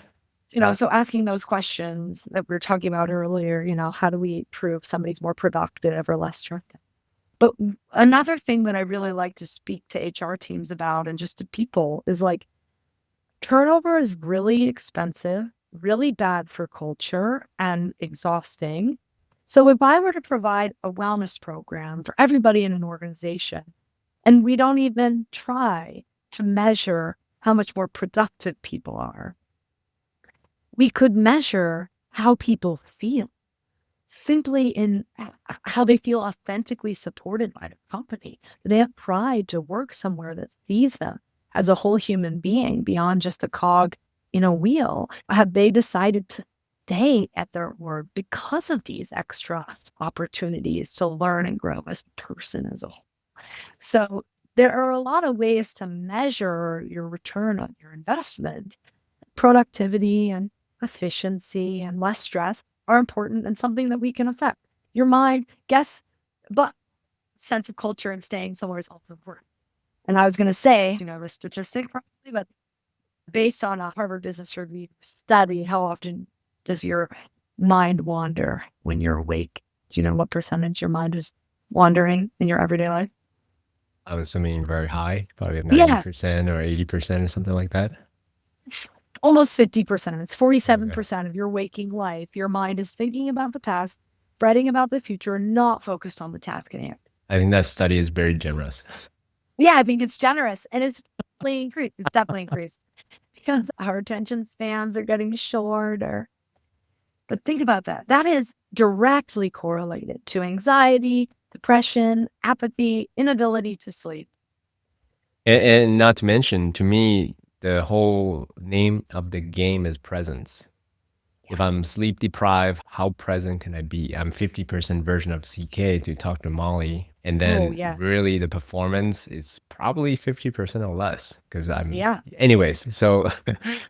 So asking those questions that we were talking about earlier, how do we prove somebody's more productive or less stressed? But another thing that I really like to speak to HR teams about and just to people is like turnover is really expensive, really bad for culture and exhausting. So if I were to provide a wellness program for everybody in an organization, and we don't even try to measure how much more productive people are, we could measure how people feel simply in how they feel authentically supported by the company. They have pride to work somewhere that sees them as a whole human being beyond just a cog in a wheel. Have they decided to stay at their work because of these extra opportunities to learn and grow as a person as a whole? So there are a lot of ways to measure your return on your investment. Productivity and efficiency and less stress are important and something that we can affect. Your mind, but sense of culture and staying somewhere is also important. And I was going to say, the statistic probably, but based on a Harvard Business Review study, how often does your mind wander when you're awake? Do you know what percentage your mind is wandering in your everyday life? I'm assuming very high, probably Yeah, 90% or 80% or something like that. it's almost 50%. It's 47% of your waking life. Your mind is thinking about the past, fretting about the future, not focused on the task at hand. I think that study is very generous. Yeah, I think it's generous and it's definitely increased. It's definitely increased because our attention spans are getting shorter. But think about that. That is directly correlated to anxiety, depression, apathy, inability to sleep. And not to mention, to me, the whole name of the game is presence. If I'm sleep deprived, how present can I be? I'm 50% version of CK to talk to Molly. And then really the performance is probably 50% or less because anyways. So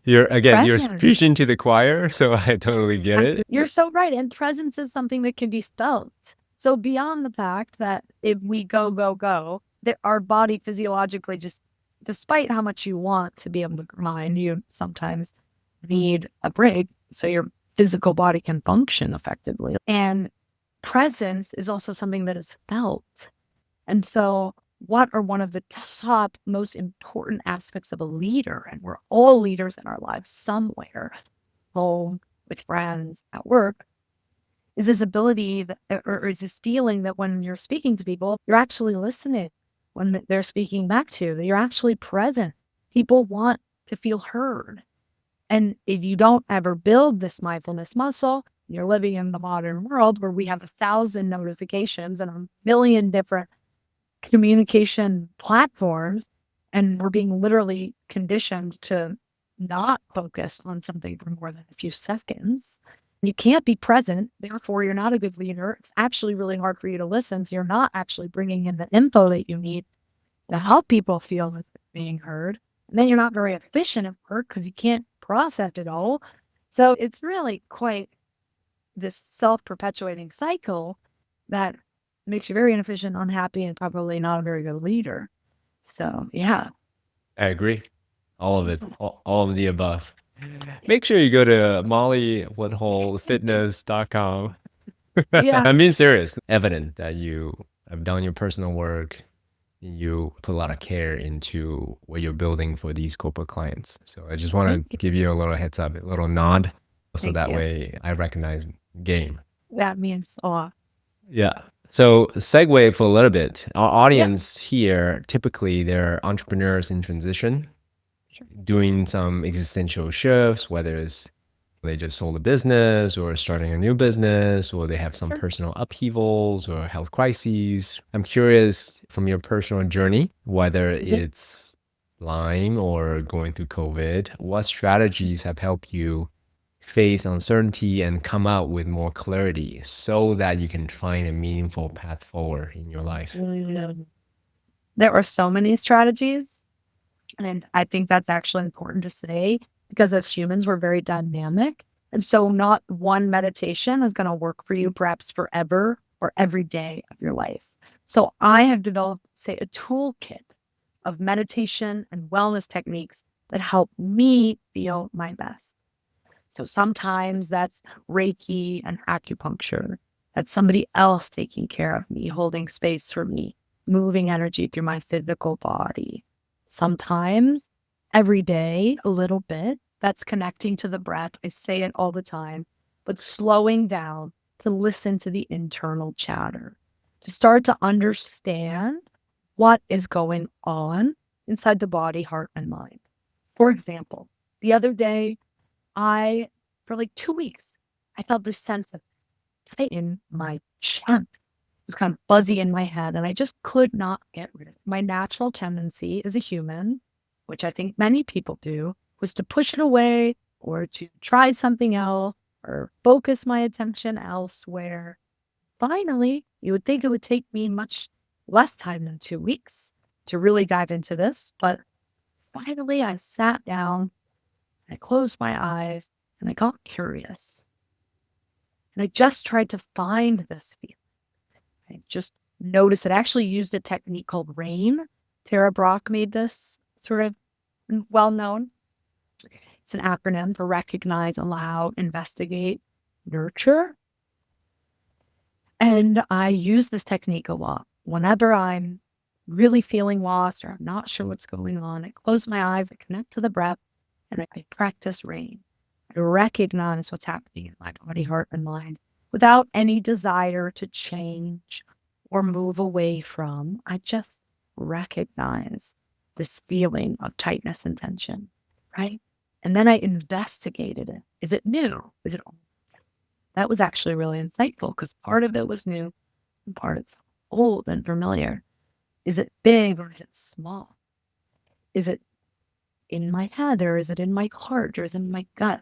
you're preaching to the choir. So I totally get it. You're so right. And presence is something that can be felt. So beyond the fact that if we go, that our body physiologically just, despite how much you want to be able to grind, you sometimes need a break so your physical body can function effectively. And presence is also something that is felt. And so what are one of the top most important aspects of a leader? And we're all leaders in our lives somewhere, home, with friends, at work, is this ability that, or is this feeling that when you're speaking to people, you're actually listening when they're speaking back to you, that you're actually present. People want to feel heard. And if you don't ever build this mindfulness muscle, you're living in the modern world where we have 1,000 notifications and a million different communication platforms, and we're being literally conditioned to not focus on something for more than a few seconds. You can't be present, therefore you're not a good leader. It's actually really hard for you to listen, so you're not actually bringing in the info that you need to help people feel that they're being heard. And then you're not very efficient at work because you can't process it all. So it's really quite this self-perpetuating cycle that makes you very inefficient, unhappy, and probably not a very good leader. So, yeah. I agree. All of it, all of the above. Make sure you go to mollywoodhullfitness.com. Yeah. I'm being serious. Evident that you have done your personal work. You put a lot of care into what you're building for these corporate clients. So I just want Thank to you. give you a little heads up, a little nod. So Thank that you. way I recognize game. That means a lot. Yeah. So segue for a little bit. Our Yeah. audience here, typically they're entrepreneurs in transition, Sure. doing some existential shifts, whether it's they just sold a business or starting a new business, or they have some Sure. personal upheavals or health crises. I'm curious from your personal journey, whether Yeah. it's Lyme or going through COVID, what strategies have helped you face uncertainty and come out with more clarity so that you can find a meaningful path forward in your life? There are so many strategies. And I think that's actually important to say because as humans, we're very dynamic. And so not one meditation is going to work for you perhaps forever or every day of your life. So I have developed, say, a toolkit of meditation and wellness techniques that help me feel my best. So sometimes that's Reiki and acupuncture. That's somebody else taking care of me, holding space for me, moving energy through my physical body. Sometimes every day, a little bit, that's connecting to the breath. I say it all the time, but slowing down to listen to the internal chatter, to start to understand what is going on inside the body, heart, and mind. For example, the other day, for like 2 weeks, I felt this sense of tight in my chest. It was kind of fuzzy in my head, and I just could not get rid of it. My natural tendency as a human, which I think many people do, was to push it away or to try something else or focus my attention elsewhere. Finally, you would think it would take me much less time than 2 weeks to really dive into this, but finally I sat down, I closed my eyes, and I got curious. And I just tried to find this feeling. I just noticed it. I actually used a technique called RAIN. Tara Brock made this sort of well known. It's an acronym for recognize, allow, investigate, nurture. And I use this technique a lot. Whenever I'm really feeling lost or I'm not sure what's going on, I close my eyes, I connect to the breath, and I practice RAIN. I recognize what's happening in my body, heart, and mind without any desire to change or move away from. I just recognize this feeling of tightness and tension, right? And then I investigated it. Is it new? Is it old? That was actually really insightful because part of it was new and part of it old and familiar. Is it big or is it small? Is it in my head or is it in my heart or is it in my gut?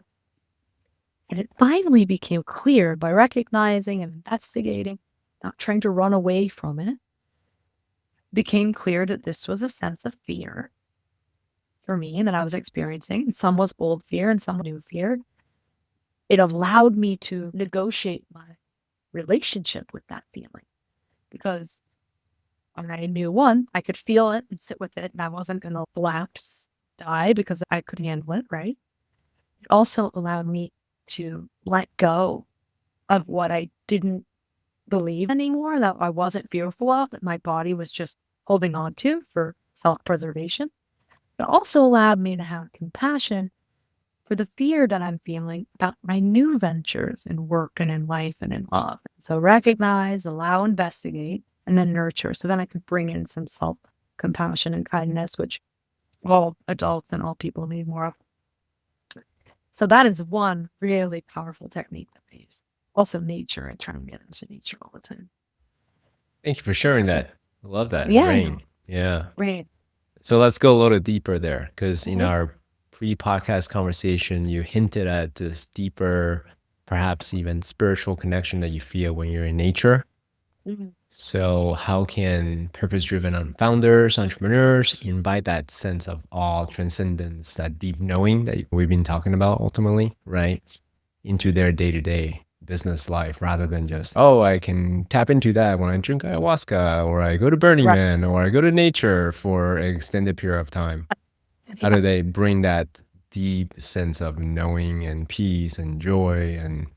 And it finally became clear by recognizing and investigating, not trying to run away from it, became clear that this was a sense of fear for me that I was experiencing. And some was old fear and some new fear. It allowed me to negotiate my relationship with that feeling because I knew one, I could feel it and sit with it, and I wasn't going to collapse, die because I could handle it, right? It also allowed me to let go of what I didn't believe anymore, that I wasn't fearful of, that my body was just holding on to for self-preservation. It also allowed me to have compassion for the fear that I'm feeling about my new ventures in work and in life and in love. So recognize, allow, investigate, and then nurture. So then I could bring in some self-compassion and kindness, which all adults and all people need more of. So that is one really powerful technique that I use. Also nature. I try and get into nature all the time. Thank you for sharing that. I love that. Yeah. RAIN. Yeah. Right. So let's go a little deeper there because in Mhm. our pre-podcast conversation, you hinted at this deeper, perhaps even spiritual connection that you feel when you're in nature. Mhm. So how can purpose-driven founders, entrepreneurs invite that sense of awe, transcendence, that deep knowing that we've been talking about ultimately, right, into their day-to-day business life rather than just, oh, I can tap into that when I drink ayahuasca or I go to Burning Right. Man or I go to nature for an extended period of time? How Yeah. do they bring that deep sense of knowing and peace and joy and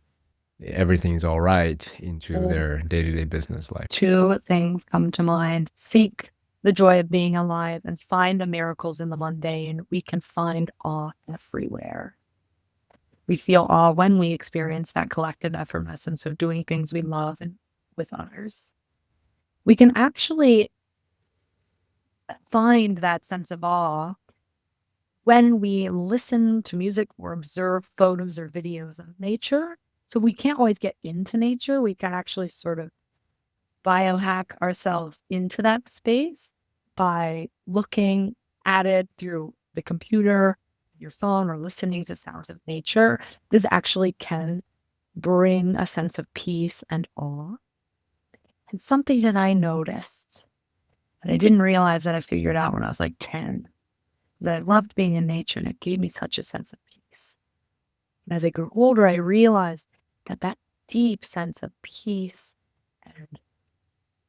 everything's all right into Oh, their day-to-day business life? two things come to mind. Seek the joy of being alive and find the miracles in the mundane. We can find awe everywhere. We feel awe when we experience that collective effervescence of doing things we love and with others. We can actually find that sense of awe when we listen to music or observe photos or videos of nature. So we can't always get into nature. We can actually sort of biohack ourselves into that space by looking at it through the computer, your phone, or listening to sounds of nature. This actually can bring a sense of peace and awe. And something that I noticed that I didn't realize that I figured out when I was like 10, that I loved being in nature and it gave me such a sense of peace. And as I grew older, I realized that that deep sense of peace and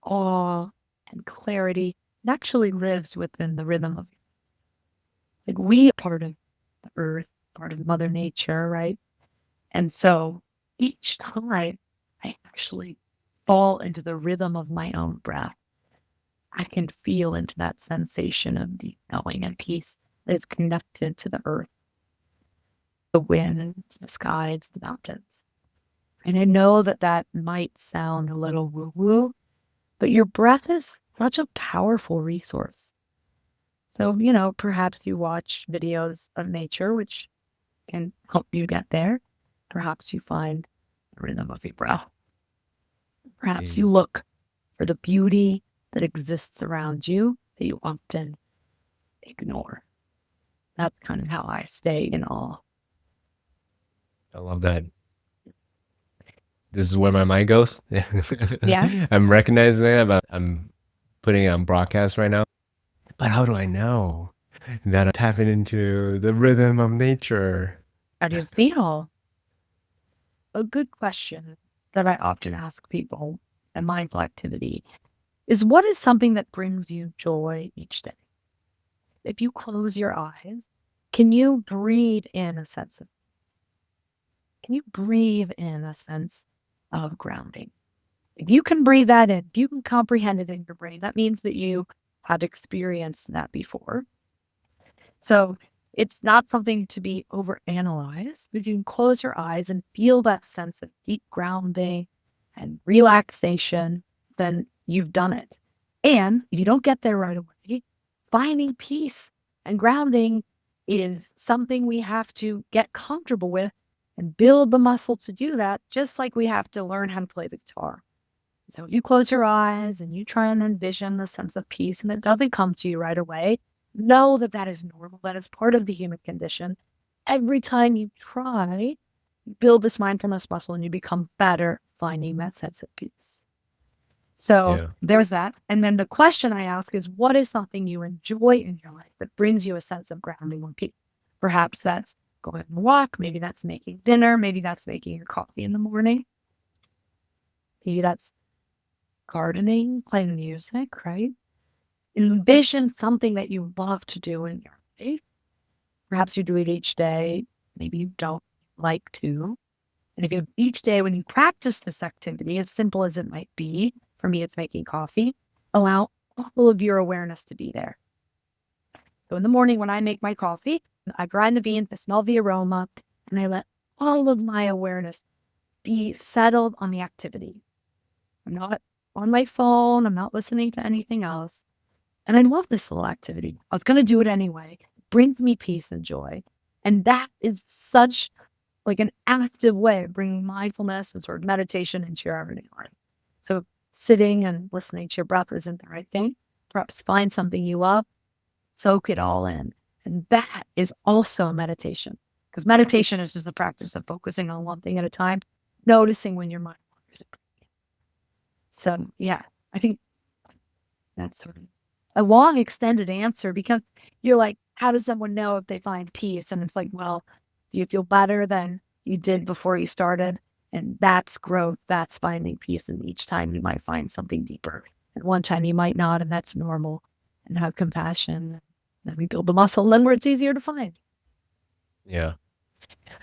awe and clarity actually lives within the rhythm of, like, we are part of the earth, part of Mother Nature, right? And so each time I actually fall into the rhythm of my own breath, I can feel into that sensation of deep knowing and peace that is connected to the earth, the wind, the skies, the mountains. And I know that that might sound a little woo woo, but your breath is such a powerful resource. So, perhaps you watch videos of nature, which can help you get there. Perhaps you find the rhythm of your breath. Perhaps you Mm. look for the beauty that exists around you that you often ignore. That's kind of how I stay in awe. I love that. This is where my mind goes. Yeah. I'm recognizing that, but I'm putting it on broadcast right now. But how do I know that I'm tapping into the rhythm of nature? How do you feel? A good question that I often ask people in mindful activity is, what is something that brings you joy each day? If you close your eyes, can you breathe in a sense of, can you breathe in a sense of grounding? If you can breathe that in, if you can comprehend it in your brain, that means that you had experienced that before. So it's not something to be overanalyzed, but you can close your eyes and feel that sense of deep grounding and relaxation, then you've done it. And if you don't get there right away, finding peace and grounding is something we have to get comfortable with and build the muscle to do that, just like we have to learn how to play the guitar. So if you close your eyes and you try and envision the sense of peace and it doesn't come to you right away, know that that is normal. That is part of the human condition. Every time you try, you build this mindfulness muscle and you become better finding that sense of peace. So Yeah. there's that. And then the question I ask is, what is something you enjoy in your life that brings you a sense of grounding and peace? Perhaps that's going on a walk. Maybe that's making dinner. Maybe that's making your coffee in the morning. Maybe that's gardening, playing music, right? Envision something that you love to do in your life. Perhaps you do it each day. Maybe you don't like to. And if you each day when you practice this activity, as simple as it might be, for me, it's making coffee, allow all of your awareness to be there. So in the morning when I make my coffee, I grind the beans, I smell the aroma, and I let all of my awareness be settled on the activity. I'm not on my phone. I'm not listening to anything else. And I love this little activity. I was going to do it anyway. It brings me peace and joy. And that is such like an active way of bringing mindfulness and sort of meditation into your everyday life. So sitting and listening to your breath isn't the right thing. Perhaps find something you love, soak it all in. And that is also meditation. Because meditation is just a practice of focusing on one thing at a time, noticing when your mind wanders. So yeah, I think that's sort of a long, extended answer because you're like, how does someone know if they find peace? And it's like, well, do you feel better than you did before you started? And that's growth, that's finding peace. And each time you might find something deeper. And one time you might not, and that's normal. And have compassion. Then we build the muscle, and then where it's easier to find. Yeah.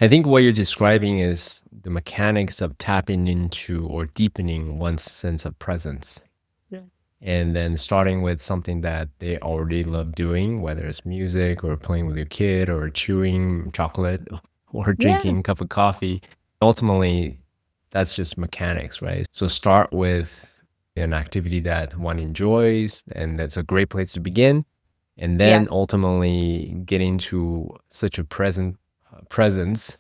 I think what you're describing is the mechanics of tapping into or deepening one's sense of presence. Yeah. And then starting with something that they already love doing, whether it's music or playing with your kid or chewing chocolate or Yeah. drinking a cup of coffee. Ultimately, that's just mechanics, right? So start with an activity that one enjoys, and that's a great place to begin. And then ultimately get into such a presence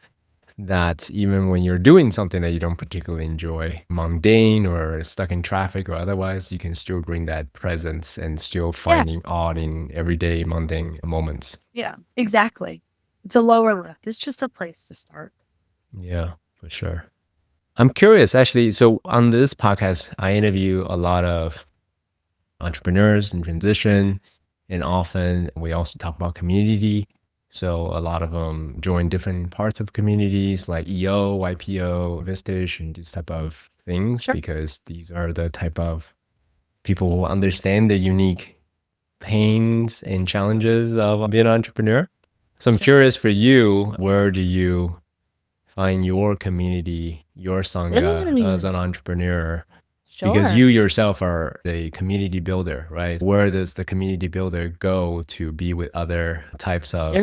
that even when you're doing something that you don't particularly enjoy, mundane or stuck in traffic or otherwise, you can still bring that presence and still finding odd in everyday mundane moments. Yeah, exactly. It's a lower lift. It's just a place to start. Yeah, for sure. I'm curious, actually. So on this podcast, I interview a lot of entrepreneurs in transition, and often we also talk about community. So a lot of them join different parts of communities like EO, YPO, Vistage, and this type of things, because these are the type of people who understand the unique pains and challenges of being an entrepreneur. So I'm curious for you, where do you find your community, your Sangha as an entrepreneur? Because you yourself are a community builder, right? Where does the community builder go to be with other types of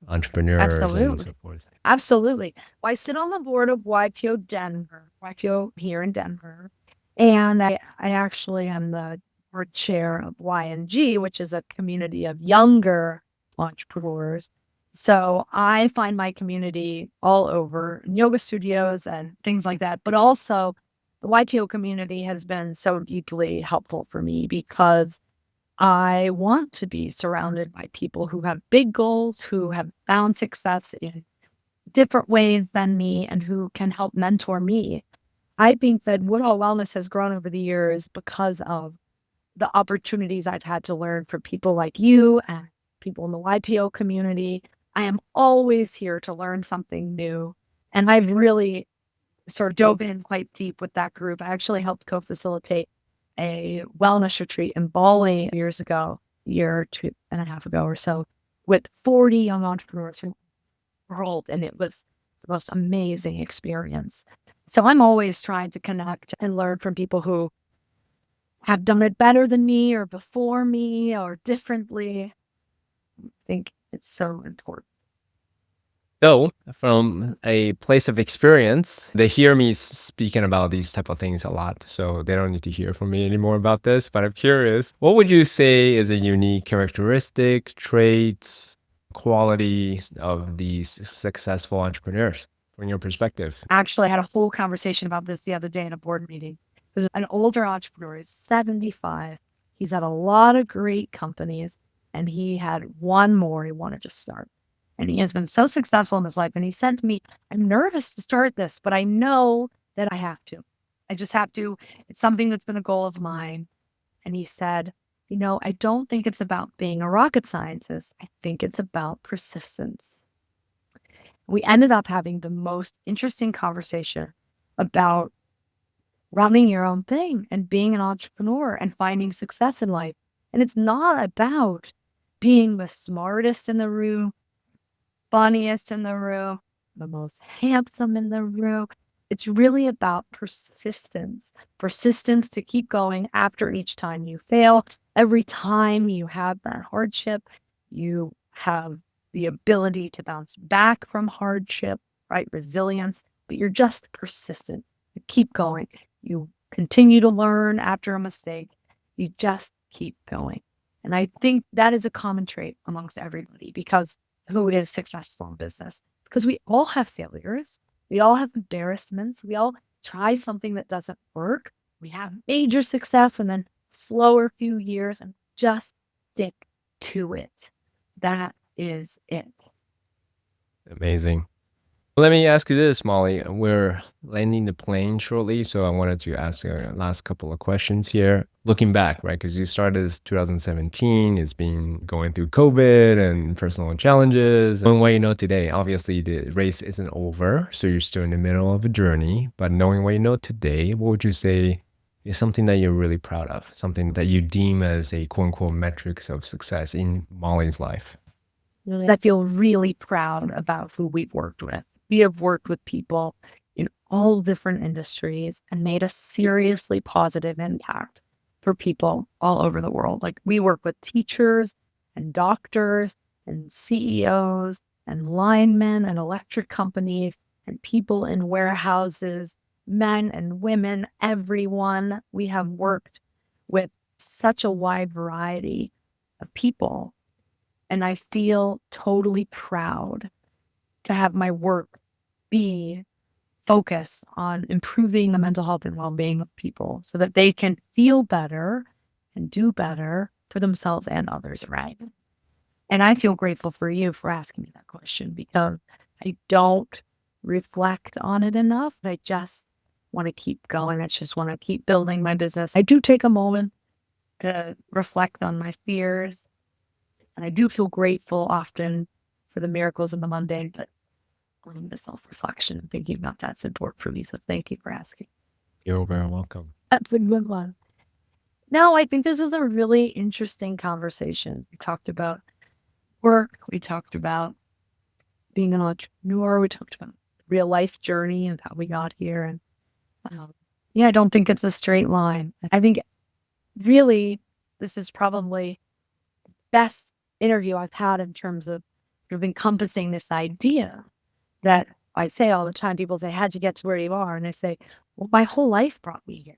entrepreneurs and so forth? Absolutely. Well, I sit on the board of YPO Denver, YPO here in Denver. And I actually am the board chair of YNG, which is a community of younger entrepreneurs. So I find my community all over in yoga studios and things like that. But also, the YPO community has been so deeply helpful for me because I want to be surrounded by people who have big goals, who have found success in different ways than me, and who can help mentor me. I think that Woodhull Wellness has grown over the years because of the opportunities I've had to learn from people like you and people in the YPO community. I am always here to learn something new. And I've really sort of dove in quite deep with that group. I actually helped co-facilitate a wellness retreat in Bali years ago, year 2.5 ago or so, with 40 young entrepreneurs from the world. And it was the most amazing experience. So I'm always trying to connect and learn from people who have done it better than me or before me or differently. I think it's so important. So from a place of experience, they hear me speaking about these type of things a lot. So they don't need to hear from me anymore about this. But I'm curious, what would you say is a unique characteristic, trait, qualities of these successful entrepreneurs from your perspective? Actually, I had a whole conversation about this the other day in a board meeting. There's an older entrepreneur, he's 75. He's had a lot of great companies, and he had one more he wanted to start. And he has been so successful in his life. And he said to me, I'm nervous to start this, but I know that I have to. I just have to. It's something that's been a goal of mine. And he said, I don't think it's about being a rocket scientist. I think it's about persistence. We ended up having the most interesting conversation about running your own thing and being an entrepreneur and finding success in life. And it's not about being the smartest in the room, funniest in the room, the most handsome in the room. It's really about persistence to keep going after each time you fail. Every time you have that hardship, you have the ability to bounce back from hardship, right? Resilience, but you're just persistent. You keep going. You continue to learn after a mistake. You just keep going. And I think that is a common trait amongst everybody because who is successful in business, because we all have failures. We all have embarrassments. We all try something that doesn't work. We have major success and then slower few years, and just stick to it. That is it. Amazing. Let me ask you this, Molly. We're landing the plane shortly, so I wanted to ask a last couple of questions here. Looking back, right, because you started this 2017, it's been going through COVID and personal challenges. Knowing what you know today, obviously the race isn't over, so you're still in the middle of a journey. But knowing what you know today, what would you say is something that you're really proud of, something that you deem as a quote unquote metrics of success in Molly's life? I feel really proud about who we've worked with. We have worked with people in all different industries and made a seriously positive impact for people all over the world. Like we work with teachers and doctors and CEOs and linemen and electric companies and people in warehouses, men and women, everyone. We have worked with such a wide variety of people. And I feel totally proud to have my work be focused on improving the mental health and well-being of people so that they can feel better and do better for themselves and others around them. And I feel grateful for you for asking me that question because I don't reflect on it enough. I just want to keep going. I just want to keep building my business. I do take a moment to reflect on my fears. And I do feel grateful often for the miracles in the mundane, but going to self-reflection and thinking about that's important for me. So thank you for asking. You're very welcome. That's a good one. No, I think this was a really interesting conversation. We talked about work. We talked about being an entrepreneur. We talked about real life journey and how we got here. And I don't think it's a straight line. I think really this is probably best interview I've had in terms of encompassing this idea that I say all the time. People say, how'd you get to where you are? And I say, well, my whole life brought me here.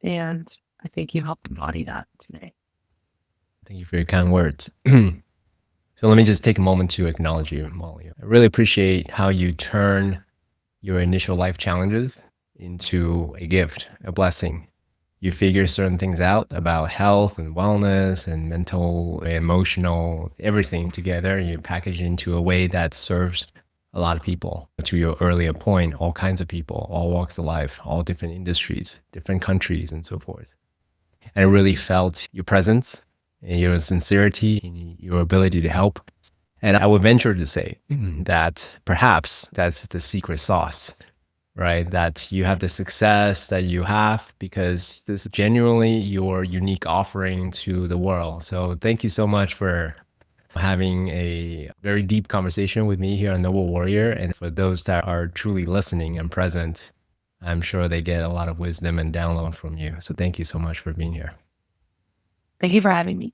And I think you helped embody that today. Thank you for your kind words. So let me just take a moment to acknowledge you, Molly. I really appreciate how you turn your initial life challenges into a gift, a blessing. You figure certain things out about health and wellness and mental, emotional, everything together. And you package it into a way that serves a lot of people. To your earlier point, all kinds of people, all walks of life, all different industries, different countries, and so forth. And I really felt your presence and your sincerity and your ability to help. And I would venture to say that perhaps that's the secret sauce, right? That you have the success that you have because this is genuinely your unique offering to the world. So thank you so much for having a very deep conversation with me here on Noble Warrior. And for those that are truly listening and present, I'm sure they get a lot of wisdom and download from you. So thank you so much for being here. Thank you for having me.